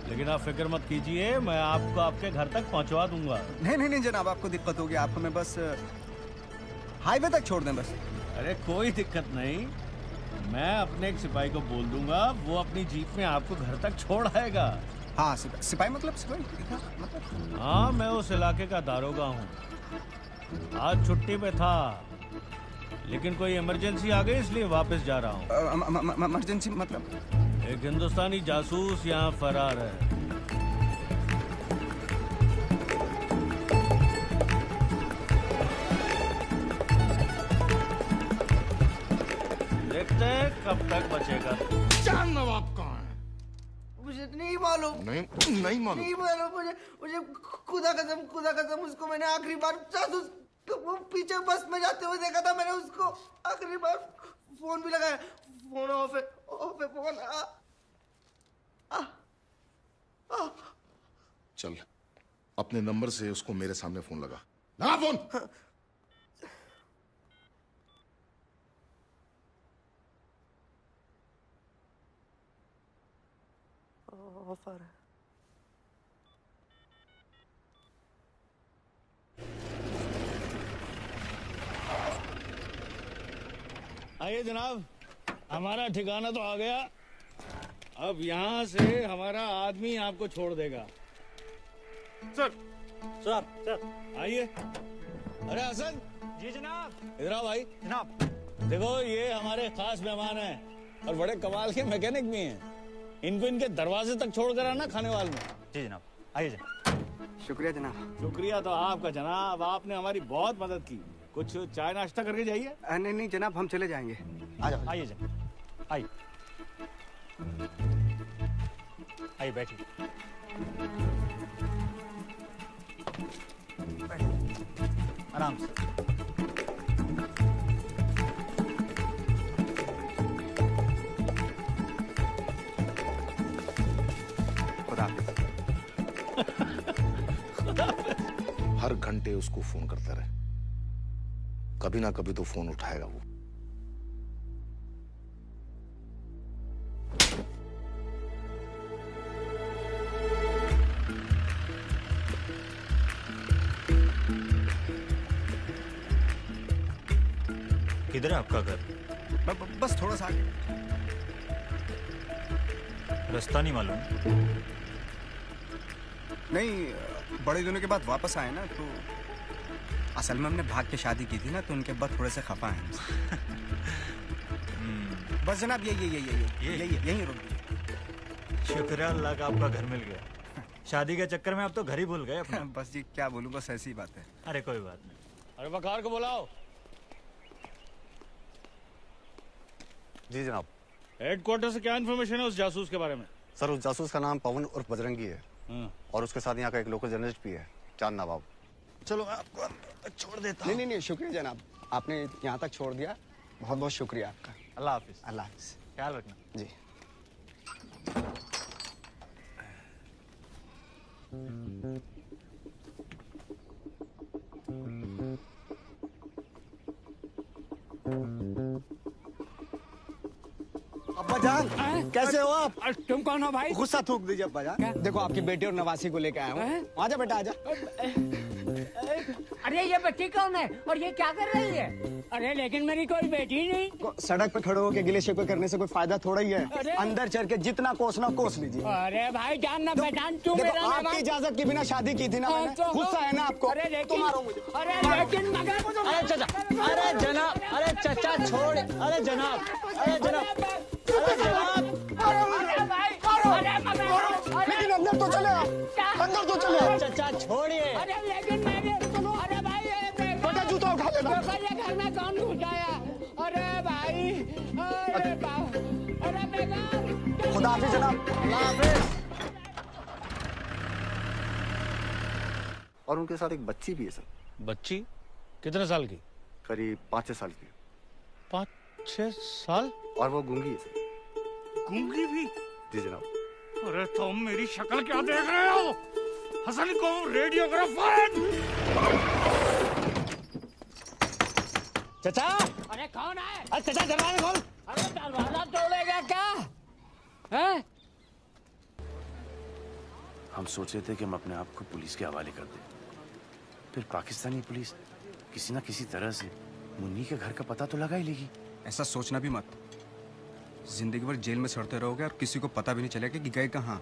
लेकिन आप फिक्र मत कीजिए, मैं आपको आपके घर तक पहुंचवा दूंगा। नहीं नहीं नहीं जनाब, आपको दिक्कत होगी। आप हमें बस हाईवे तक छोड़ दें बस। अरे कोई दिक्कत नहीं, मैं अपने एक सिपाही को बोल दूंगा, वो अपनी जीप में आपको घर तक छोड़ आएगा। हाँ, सिपाही मतलब सिपाही मतलब? हाँ, मैं उस इलाके का दारोगा हूँ। आज छुट्टी पे था, लेकिन कोई इमरजेंसी आ गई इसलिए वापस जा रहा हूँ। इमरजेंसी मतलब? एक हिंदुस्तानी जासूस यहाँ फरार है। देखते हैं कब तक बचेगा। चांद नवाब कहाँ है? मुझे नहीं मालूम। नहीं मालूम। नहीं मालूम मुझे खुदा कसम उसको मैंने आखिरी बार जासूस वो पीछे बस में जाते हुए देखा था। मैंने उसको आखिरी बार फोन भी लगाया। फोन ऑफ है फोन। चल अपने नंबर से उसको मेरे सामने फोन लगा फोन। ऑफर है। आइए जनाब, हमारा ठिकाना तो आ गया। अब यहाँ से हमारा आदमी आपको छोड़ देगा। सर आइए। अरे हसन। जी जनाब। इधर आओ भाई। जनाब देखो ये हमारे खास मेहमान हैं और बड़े कमाल के मैकेनिक भी हैं। इनको इनके दरवाजे तक छोड़ कर आना खाने वाले में। जी जनाब, आइए जनाब। शुक्रिया जनाब। शुक्रिया तो आपका जनाब, आपने हमारी बहुत मदद की। कुछ चाय नाश्ता करके जाइए। नहीं जनाब, हम चले जाएंगे। आ जाओ। आइए जनाब, आइए आइए बैठिए। आराम से। हर घंटे उसको फोन करता रहे, कभी ना कभी तो फोन उठाएगा वो। किधर है आपका घर? बस थोड़ा सा आगे। रास्ता नहीं मालूम? नहीं, बड़े दिनों के बाद वापस आए ना, तो असल में हमने भाग के शादी की थी ना, तो उनके बाद थोड़े से खफा हैं। बस जनाब यही रुक गए। शुक्र है अल्लाह का आपका घर मिल गया। शादी के चक्कर में आप तो घर ही भूल गए अपना। बस जी क्या बोलूं, बस ऐसी बात है। अरे कोई बात नहीं। अरे वकार को बुलाओ। जी जनाब। हेडक्वार्टर से क्या इन्फॉर्मेशन है उस जासूस के बारे में? सर उस जासूस का नाम पवन उर्फ बजरंगी है और उसके साथ यहाँ का एक लोकल जर्नलिस्ट भी है, चांद नवाब। चलो मैं आपको छोड़ देता हूँ। नहीं शुक्रिया जनाब, आपने यहाँ तक छोड़ दिया, बहुत बहुत शुक्रिया आपका। अल्लाह हाफिज। अल्लाह हाफिज। ख्याल रखना। जी। अब्बा जान, कैसे हो आप? तुम कौन हो भाई? गुस्सा थूक दीजिए अब्बा जान। देखो आपकी बेटी और नवासी को लेके आया हूँ। आजा बेटा आजा। अरे ये बच्ची कौन है और ये क्या कर रही है? अरे लेकिन मेरी कोई बेटी नहीं। सड़क पे खड़े होकर गिले शिकवे करने से कोई फायदा थोड़ा ही है। अंदर चल के जितना कोसना कोस लीजिए। अरे भाई जान ना पहचान तू मेरा नाम। आपकी इजाजत के बिना शादी की थी ना मैंने। गुस्सा है ना आपको? अरे लेकिन मारो मुझे। अरे लेकिन मगर अरे चाचा, अरे जनाब, अरे चाचा छोड़। अरे जनाब, अरे जनाब, अरे जनाब, अरे भाई, अरे मगर लेकिन अंदर तो चले आप, अंदर तो चले आप। चाचा छोड़िए। अरे लेकिन मैंने सुनो, अरे भाई बेटा जूता उठा लेना। ये घर में कौन घुसाया? अरे भाई, अरे बाप, अरे बेकार। खुदा हाफिज जनाब। अल्लाह हाफिज। और उनके साथ एक बच्ची भी है सर। बच्ची? कितने साल की? करीब 5-6 साल की। 5-6 साल? और वो गूंगी है सर। गूंगी भी? जी जनाब। अरे तुम मेरी शक्ल क्या देख रहे हो? हसन को रेडियो करो फौरन। चाचा। अरे कौन है? अरे चाचा दरवाजा खोल। अरे दरवाजा तोड़ेगा क्या? हैं? हम सोच रहे थे कि हम अपने आप को पुलिस के हवाले कर दें, फिर पाकिस्तानी पुलिस किसी ना किसी तरह से मुन्नी के घर का पता तो लगा ही लेगी। ऐसा सोचना भी मत। जिंदगी भर जेल में सड़ते रहोगे और किसी को पता भी नहीं चलेगा कि गए कहाँ।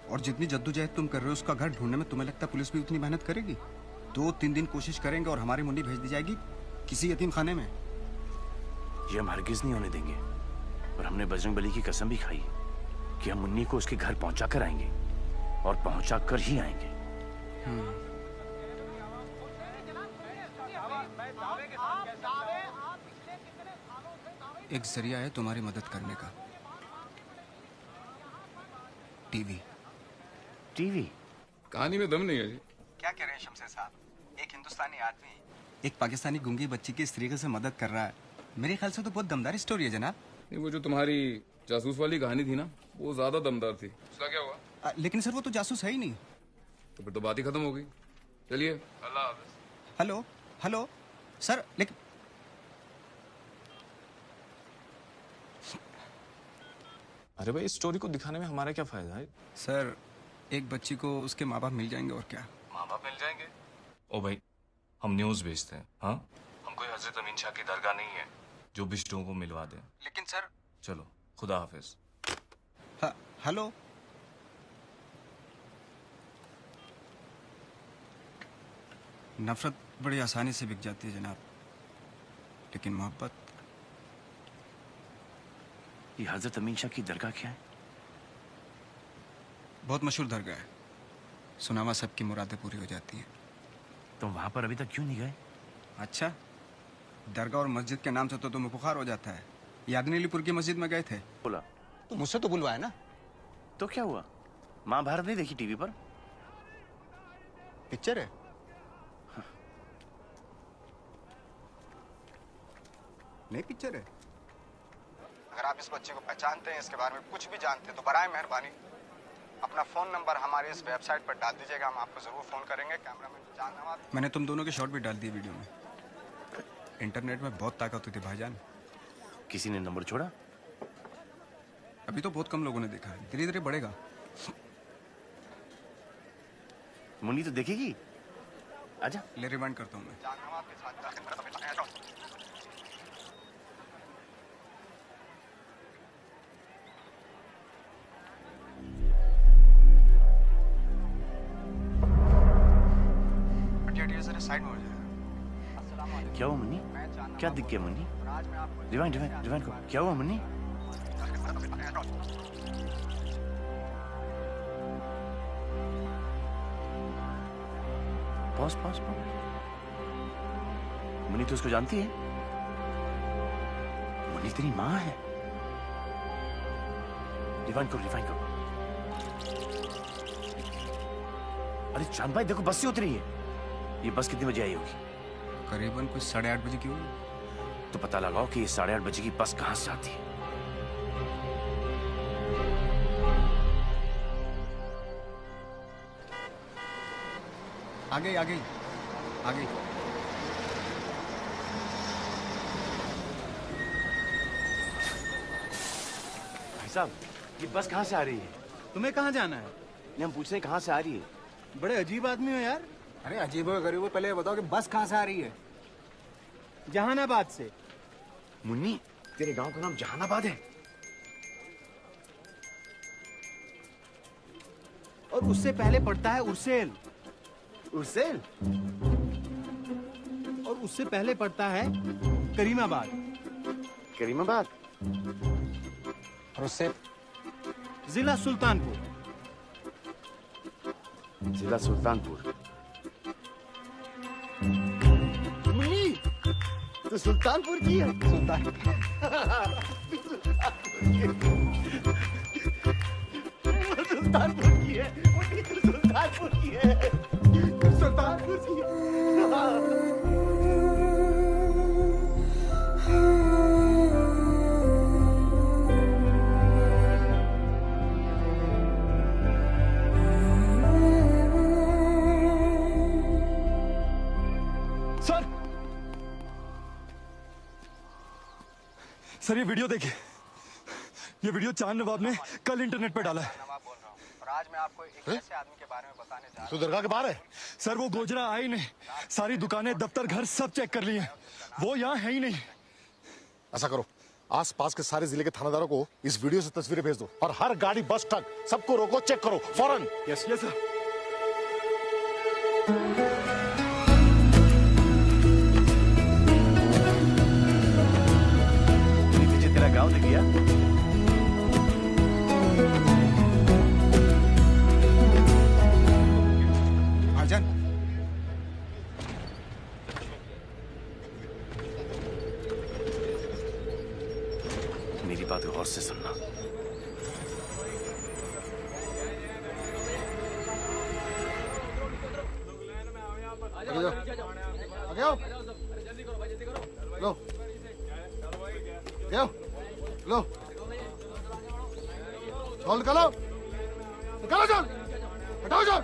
और जितनी जद्दोजहद तुम कर रहे हो उसका घर ढूंढने में तुम्हें लगता है पुलिस भी उतनी मेहनत करेगी? 2-3 दिन कोशिश करेंगे और हमारी मुन्नी भेज दी जाएगी किसी यतीम खाने में। ये हम हरगिज नहीं होने देंगे और हमने बजरंगबली की कसम भी खाई है कि हम मुन्नी को उसके घर पहुंचा कर आएंगे और पहुंचा कर ही आएंगे। एक जरिया है तुम्हारी मदद करने का। टीवी। टीवी? कहानी में दम नहीं है जी। क्या कह रहे हैं शमशेर साहब? एक हिंदुस्तानी आदमी एक पाकिस्तानी गूंगी बच्ची की इस तरीके से मदद कर रहा है, मेरे ख्याल से तो बहुत दमदार स्टोरी है जनाब। नहीं, वो जो तुम्हारी जासूस वाली कहानी थी ना, वो ज्यादा दमदार थी। उसका क्या हुआ? लेकिन सर वो तो जासूस है ही नहीं। तो फिर तो बात ही खत्म हो गई। चलिए, अल्लाह हाफ़िज़। हेलो हेलो सर, लेकिन अरे भाई, इस स्टोरी को दिखाने में हमारा क्या फायदा है? सर एक बच्ची को उसके माँ बाप मिल जाएंगे और क्या। माँ बाप मिल जाएंगे? ओ भाई, हम न्यूज़ भेजते हैं। हाँ, हम कोई हजरत अमीन शाह की दरगाह नहीं है जो बिश्तों को मिलवा दें। लेकिन सर। चलो, खुदा हाफिज। हेलो। नफरत बड़ी आसानी से बिक जाती है जनाब, लेकिन मोहब्बत। ये हजरत अमीन शाह की दरगाह क्या है? बहुत मशहूर दरगाह है, सुनावा सबकी मुरादें पूरी हो जाती हैं। तो वहां पर अभी तक क्यों नहीं गए? अच्छा, दरगाह और मस्जिद के नाम से तो तुम्हें बुखार हो जाता है। यादनीलीपुर की मस्जिद में गए थे। बोला तो मुझसे तो बुलवाया ना। तो क्या हुआ? महाभारत नहीं देखी टीवी पर? पिक्चर है। नहीं पिक्चर है। अगर आप इस बच्चे को पहचानते हैं, इसके बारे में कुछ भी जानते हैं, तो बराए मेहरबानी अपना फोन नंबर हमारी इस वेबसाइट पर डाल दीजिएगा, हम आपको जरूर फोन करेंगे। कैमरामैन जानवाद। मैंने तुम दोनों के शॉट भी डाल दिए वीडियो में। इंटरनेट में बहुत ताकत होती है भाईजान। किसी ने नंबर छोड़ा? अभी तो बहुत कम लोगों ने देखा है, धीरे धीरे बढ़ेगा। मुन्नी तो देखेगी। आजा। ले रिमाइंड करता हूँ मैं। साइड में हो जाएगा। क्या हुआ मुन्नी? क्या दिख गया मुन्नी? रिवाइंड रिवाइंड रिवाइंड करो। क्या हुआ Munni? Pause pause pause. Munni तो उसको जानती है? मुन्नी तेरी माँ है। रिवाइंड करो रिवाइंड करो। अरे चांद भाई देखो, बस से उतरी है। ये बस कितने बजे आई होगी? करीबन कुछ 8:30 बजे की होगी। तो पता लगाओ कि ये 8:30 बजे की बस कहां से आती है। आ गई आ गई आ गई। भाई साहब, ये बस कहां से आ रही है? तुम्हें कहाँ जाना है? नहीं, हम पूछ रहे हैं कहां से आ रही है। बड़े अजीब आदमी हो यार। अरे अजीब हो गरीब हो, पहले ये बताओ कि बस कहाँ से आ रही है? जहानाबाद से। मुन्नी, तेरे गांव का नाम जहानाबाद है? और उससे पहले पड़ता है उर्सेल। उर्सेल? और उससे पहले पड़ता है करीमाबाद। करीमाबाद? और उससे जिला सुल्तानपुर। जिला सुल्तानपुर। मुन्नी, तो सुल्तानपुर की है। सुल्तानपुर की है। मुन्नी तो सुल्तानपुर की है। सुल्तानपुर की है। सर ये वीडियो देखिए। ये वीडियो चांद नवाब ने कल इंटरनेट पर डाला है। और आज मैं आपको एक ऐसे आदमी के बारे में बताने जा रहा हूं। तो दरगाह के बाहर है? सर वो गोजरा आई नहीं, सारी दुकानें दफ्तर घर सब चेक कर लिए, वो यहाँ है ही नहीं। ऐसा करो, आस पास के सारे जिले के थानेदारों को इस वीडियो से तस्वीरें भेज दो और हर गाड़ी बस ट्रक सबको रोको, चेक करो फौरन। Yes yes sir. तेरा गांव दिख गया? आगे आओ लो आओ लो चल निकालो निकालो चल हटाओ चल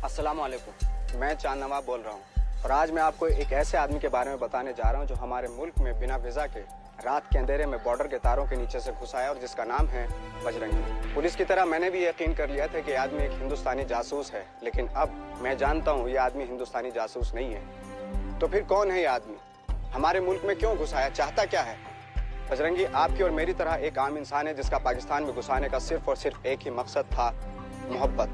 अस्सलामुअलैकुम, मैं चांद नवाब बोल रहा हूँ और आज मैं आपको एक ऐसे आदमी के बारे में बताने जा रहा हूँ जो हमारे मुल्क में बिना वीज़ा के रात के अंधेरे में बॉर्डर के तारों के नीचे से घुस आया और जिसका नाम है बजरंगी। पुलिस की तरह मैंने भी यकीन कर लिया था कि आदमी एक हिंदुस्तानी जासूस है, लेकिन अब मैं जानता हूँ ये आदमी हिंदुस्तानी जासूस नहीं है। तो फिर कौन है ये आदमी, हमारे मुल्क में क्यों घुस आया, चाहता क्या है? बजरंगी आपकी और मेरी तरह एक आम इंसान है जिसका पाकिस्तान में घुसाने का सिर्फ और सिर्फ एक ही मकसद था, मोहब्बत।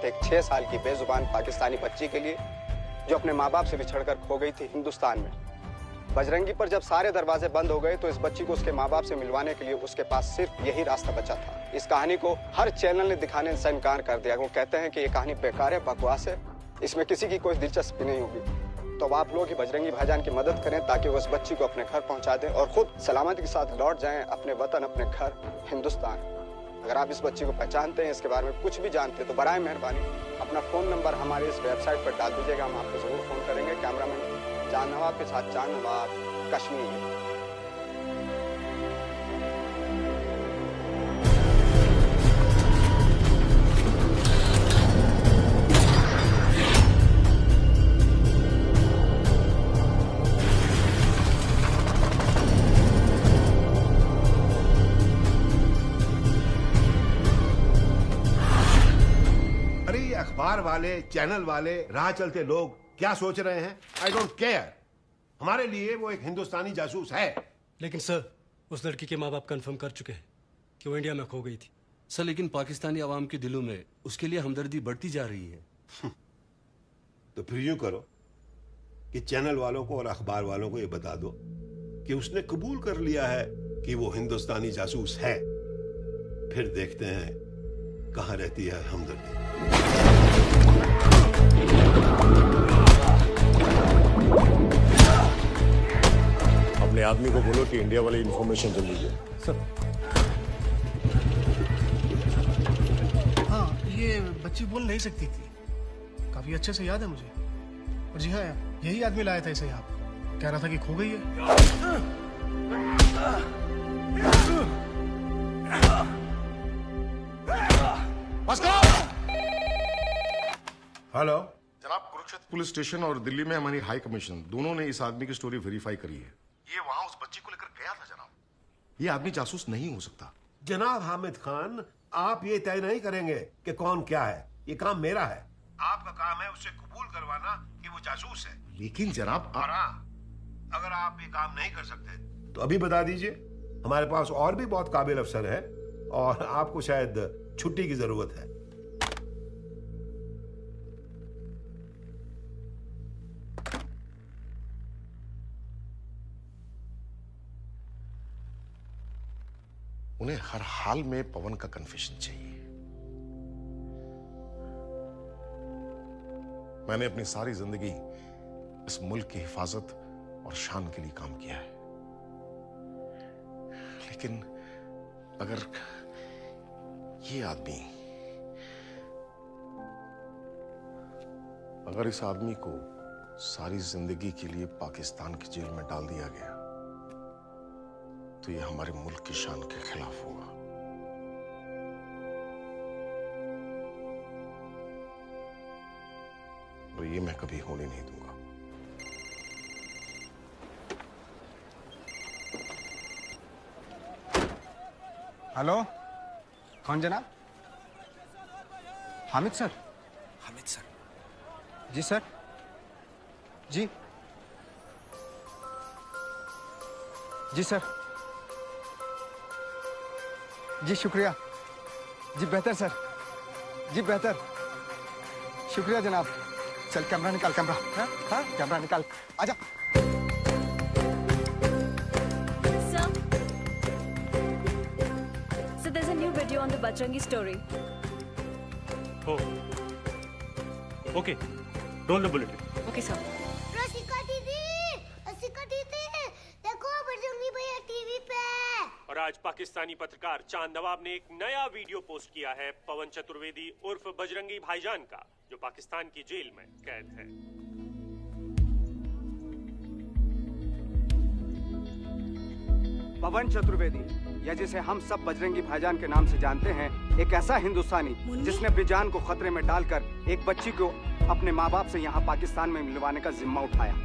एक 6 साल की बेजुबान पाकिस्तानी बच्ची के लिए जो अपने माँ बाप से बिछड़कर खो गई थी हिंदुस्तान में। बजरंगी पर जब सारे दरवाजे बंद हो गए तो इस बच्ची को उसके माँ बाप से मिलवाने के लिए उसके पास सिर्फ यही रास्ता बचा था। इस कहानी को हर चैनल ने दिखाने से इनकार कर दिया। वो कहते हैं कि ये कहानी बेकार है, बकवास है, इसमें किसी की कोई दिलचस्पी नहीं होगी। तो आप लोग ही बजरंगी भाईजान की मदद करें ताकि वो उस बच्ची को अपने घर पहुंचा दें और खुद सलामती के साथ लौट जाएं अपने वतन, अपने घर हिंदुस्तान। अगर आप इस बच्ची को पहचानते हैं, इसके बारे में कुछ भी जानते हैं, तो बराए मेहरबानी अपना फ़ोन नंबर हमारे इस वेबसाइट पर डाल दीजिएगा, हम आपको ज़रूर फ़ोन करेंगे। कैमरामैन चांद नवाब के साथ चांद नवाब, कश्मीर। अखबार वाले, चैनल वाले, राह चलते लोग क्या सोच रहे हैं, आई डोंट केयर। हमारे लिए वो एक हिंदुस्तानी जासूस है। लेकिन सर, उस लड़की के माँ बाप कंफर्म कर चुके हैं कि वो इंडिया में खो गई थी। सर, लेकिन पाकिस्तानी आवाम के दिलों में उसके लिए हमदर्दी बढ़ती जा रही है। तो फिर यूं करो कि चैनल वालों को और अखबार वालों को ये बता दो कि उसने कबूल कर लिया है कि वो हिंदुस्तानी जासूस है। फिर देखते हैं कहां रहती है हमदर्दी। अपने आदमी को बोलो कि इंडिया वाली इंफॉर्मेशन जल्दी दे। सर, हाँ, ये बच्ची बोल नहीं सकती थी, काफी अच्छे से याद है मुझे। और जी हाँ, यही आदमी लाया था इसे यहाँ, कह रहा था कि खो गई है। हेलो जनाब, कुरुक्षेत्र पुलिस स्टेशन और दिल्ली में हमारी हाई कमीशन दोनों ने इस आदमी की स्टोरी वेरीफाई करी है। ये वहां उस बच्ची को लेकर गया था जनाब। ये आदमी जासूस नहीं हो सकता। जनाब हामिद खान, आप ये तय नहीं करेंगे कि कौन क्या है, ये काम मेरा है। आपका काम है उससे कबूल करवाना कि वो जासूस है। लेकिन जनाब और हाँ, अगर आप ये काम नहीं कर सकते तो अभी बता दीजिए, हमारे पास और भी बहुत काबिल अफसर है और आपको शायद छुट्टी की जरूरत है। उन्हें हर हाल में पवन का कन्फेशन चाहिए। मैंने अपनी सारी जिंदगी इस मुल्क की हिफाजत और शान के लिए काम किया है, लेकिन अगर इस आदमी को सारी जिंदगी के लिए पाकिस्तान की जेल में डाल दिया गया तो ये हमारे मुल्क की शान के खिलाफ होगा। और ये मैं कभी होने नहीं दूंगा। हेलो, कौन जनाब? हामिद सर? हामिद सर। जी सर। जी जी सर। जी शुक्रिया। जी बेहतर सर। जी बेहतर। शुक्रिया जनाब। चल कैमरा निकाल, कैमरा। हाँ हाँ, कैमरा निकाल। आजा। So there's a new video on the Bajrangi story. Oh. Okay. Roll the bulletin. Okay, sir. रसिका दीदी, देखो बजरंगी भैया टीवी पे। और आज पाकिस्तानी पत्रकार चांद नवाब ने एक नया वीडियो पोस्ट किया है पवन चतुर्वेदी उर्फ बजरंगी भाईजान का, जो पाकिस्तान की जेल में कैद है। पवन चतुर्वेदी, या जिसे हम सब बजरंगी भाईजान के नाम से जानते हैं, एक ऐसा हिंदुस्तानी जिसने अपनी जान को खतरे में डालकर एक बच्ची को अपने माँ बाप से यहाँ पाकिस्तान में मिलवाने का जिम्मा उठाया।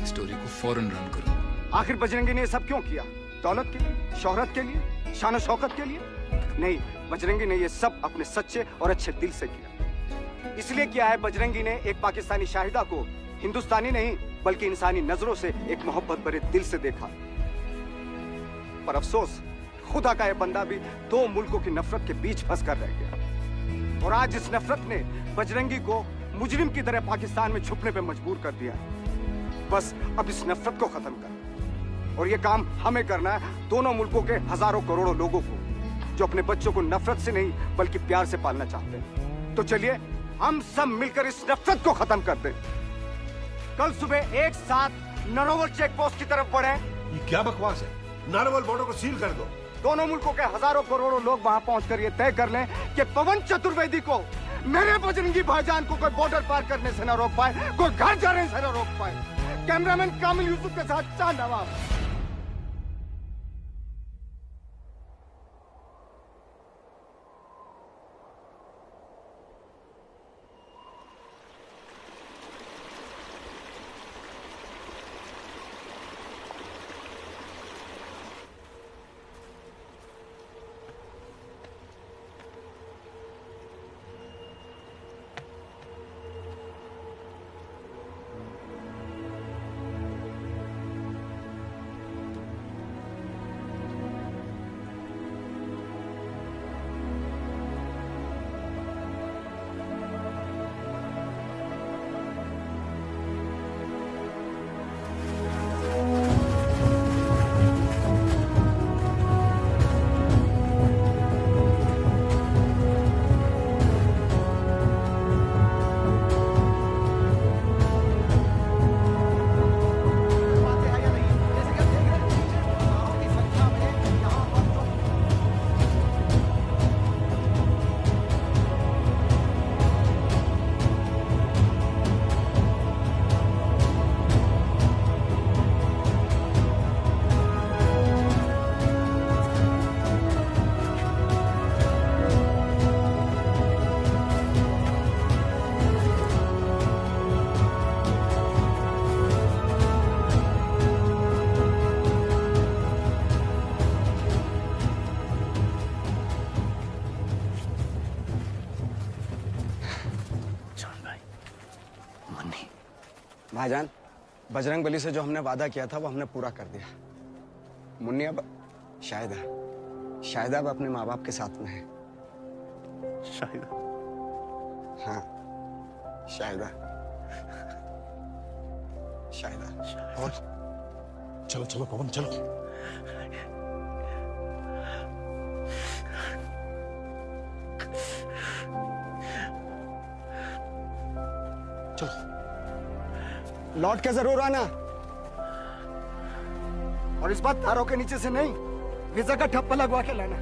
स्टोरी को फौरन रन करो। आखिर बजरंगी ने ये सब क्यों किया? दौलत के लिए, शोहरत के लिए, शान शौकत के लिए? नहीं, बजरंगी ने ये सब अपने सच्चे और अच्छे दिल से किया। इसलिए किया है बजरंगी ने एक पाकिस्तानी शाहिदा को हिंदुस्तानी नहीं बल्कि इंसानी नजरों से एक मोहब्बत भरे दिल से देखा। पर अफसोस, खुदा का यह बंदा भी दो मुल्कों की नफरत के बीच फंस कर रह गया। और आज इस नफरत ने बजरंगी को मुजरिम की तरह पाकिस्तान में छुपने पे मजबूर कर दिया है। बस अब इस नफरत को खत्म कर, और ये काम हमें करना है, दोनों मुल्कों के हजारों करोड़ों लोगों को जो अपने बच्चों को नफरत से नहीं बल्कि प्यार से पालना चाहते हैं। तो चलिए हम सब मिलकर इस नफरत को खत्म कर दें। कल सुबह एक साथ नारोवल चेक पोस्ट की तरफ बढ़े। ये क्या बकवास है? नारोवल बॉर्डर को सील कर दो। दोनों मुल्कों के हजारों करोड़ों लोग वहां पहुंचकर ये तय कर लें कि पवन चतुर्वेदी को, मेरे बजरंगी भाईजान को कोई बॉर्डर पार करने से न रोक पाए, कोई घर जाने से न रोक पाए। कैमरामैन कामिल यूसुफ के साथ चांद नवाब। भाईजान, बजरंग बली से जो हमने वादा किया था वो हमने पूरा कर दिया। मुन्नी अब शाहिदा अब अपने माँ बाप के साथ में है। शाहिदा? हाँ, शाहिदा। और चलो चलो पवन चलो। चलो लौट के जरूर आना, और इस बार तारों के नीचे से नहीं, वीजा का ठप्पा लगवा के लाना।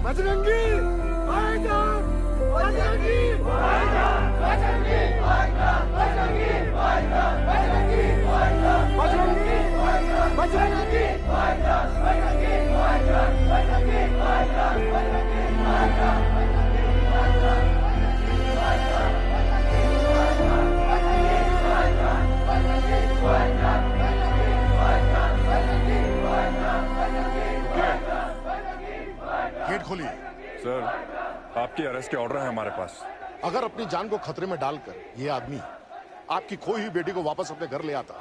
बजरंगी भाईजान, बजरंगी भाईजान, बजरंगी भाईजान, बजरंगी भाईजान, बजरंगी भाईजान, बजरंगी भाईजान, बजरंगी भाईजान, बजरंगी भाईजान, बजरंगी भाईजान, बजरंगी भाईजान, बजरंगी भाईजान, गेट खोलिए। सर, आपकी अरेस्ट के ऑर्डर है हमारे पास। अगर अपनी जान को खतरे में डालकर ये आदमी आपकी खोई हुई बेटी को वापस अपने घर ले आता,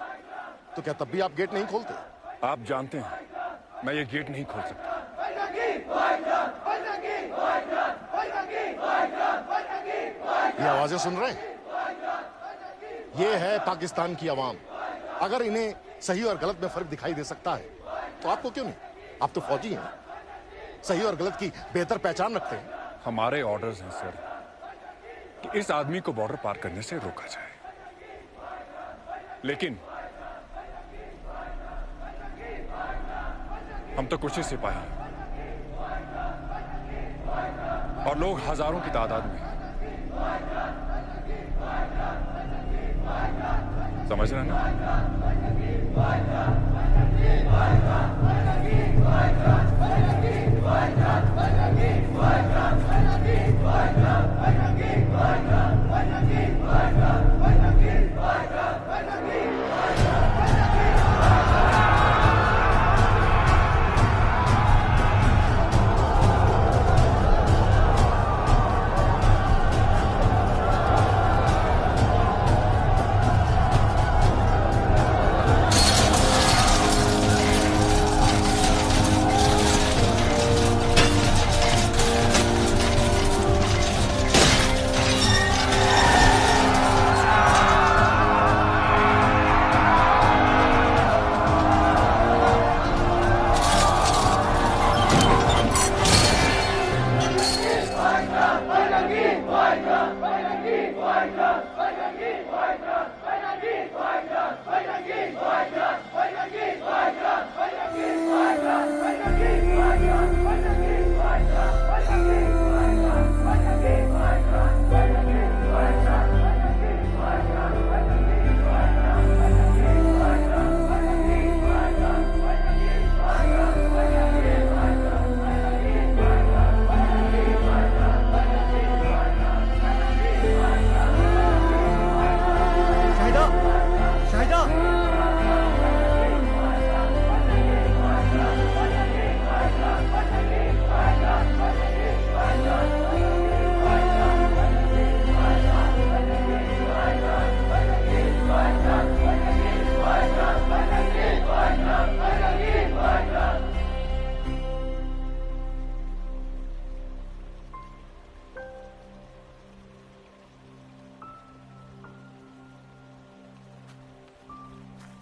तो क्या तब भी आप गेट नहीं खोलते? आप जानते हैं मैं ये गेट नहीं खोल सकता। ये आवाजें सुन रहे हैं? ये है पाकिस्तान की आवाम। अगर इन्हें सही और गलत में फर्क दिखाई दे सकता है तो आपको क्यों नहीं? आप तो फौजी हैं, सही और गलत की बेहतर पहचान रखते हैं। हमारे ऑर्डर्स हैं सर कि इस आदमी को बॉर्डर पार करने से रोका जाए, लेकिन हम तो कुछ ही सिपाही हैं और लोग हजारों की तादाद में हैं। समझ रहे हैं ना?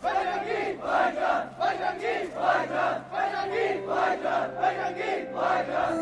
बजरंगी भाईजान, बजरंगी भाईजान, बजरंगी भाईजान,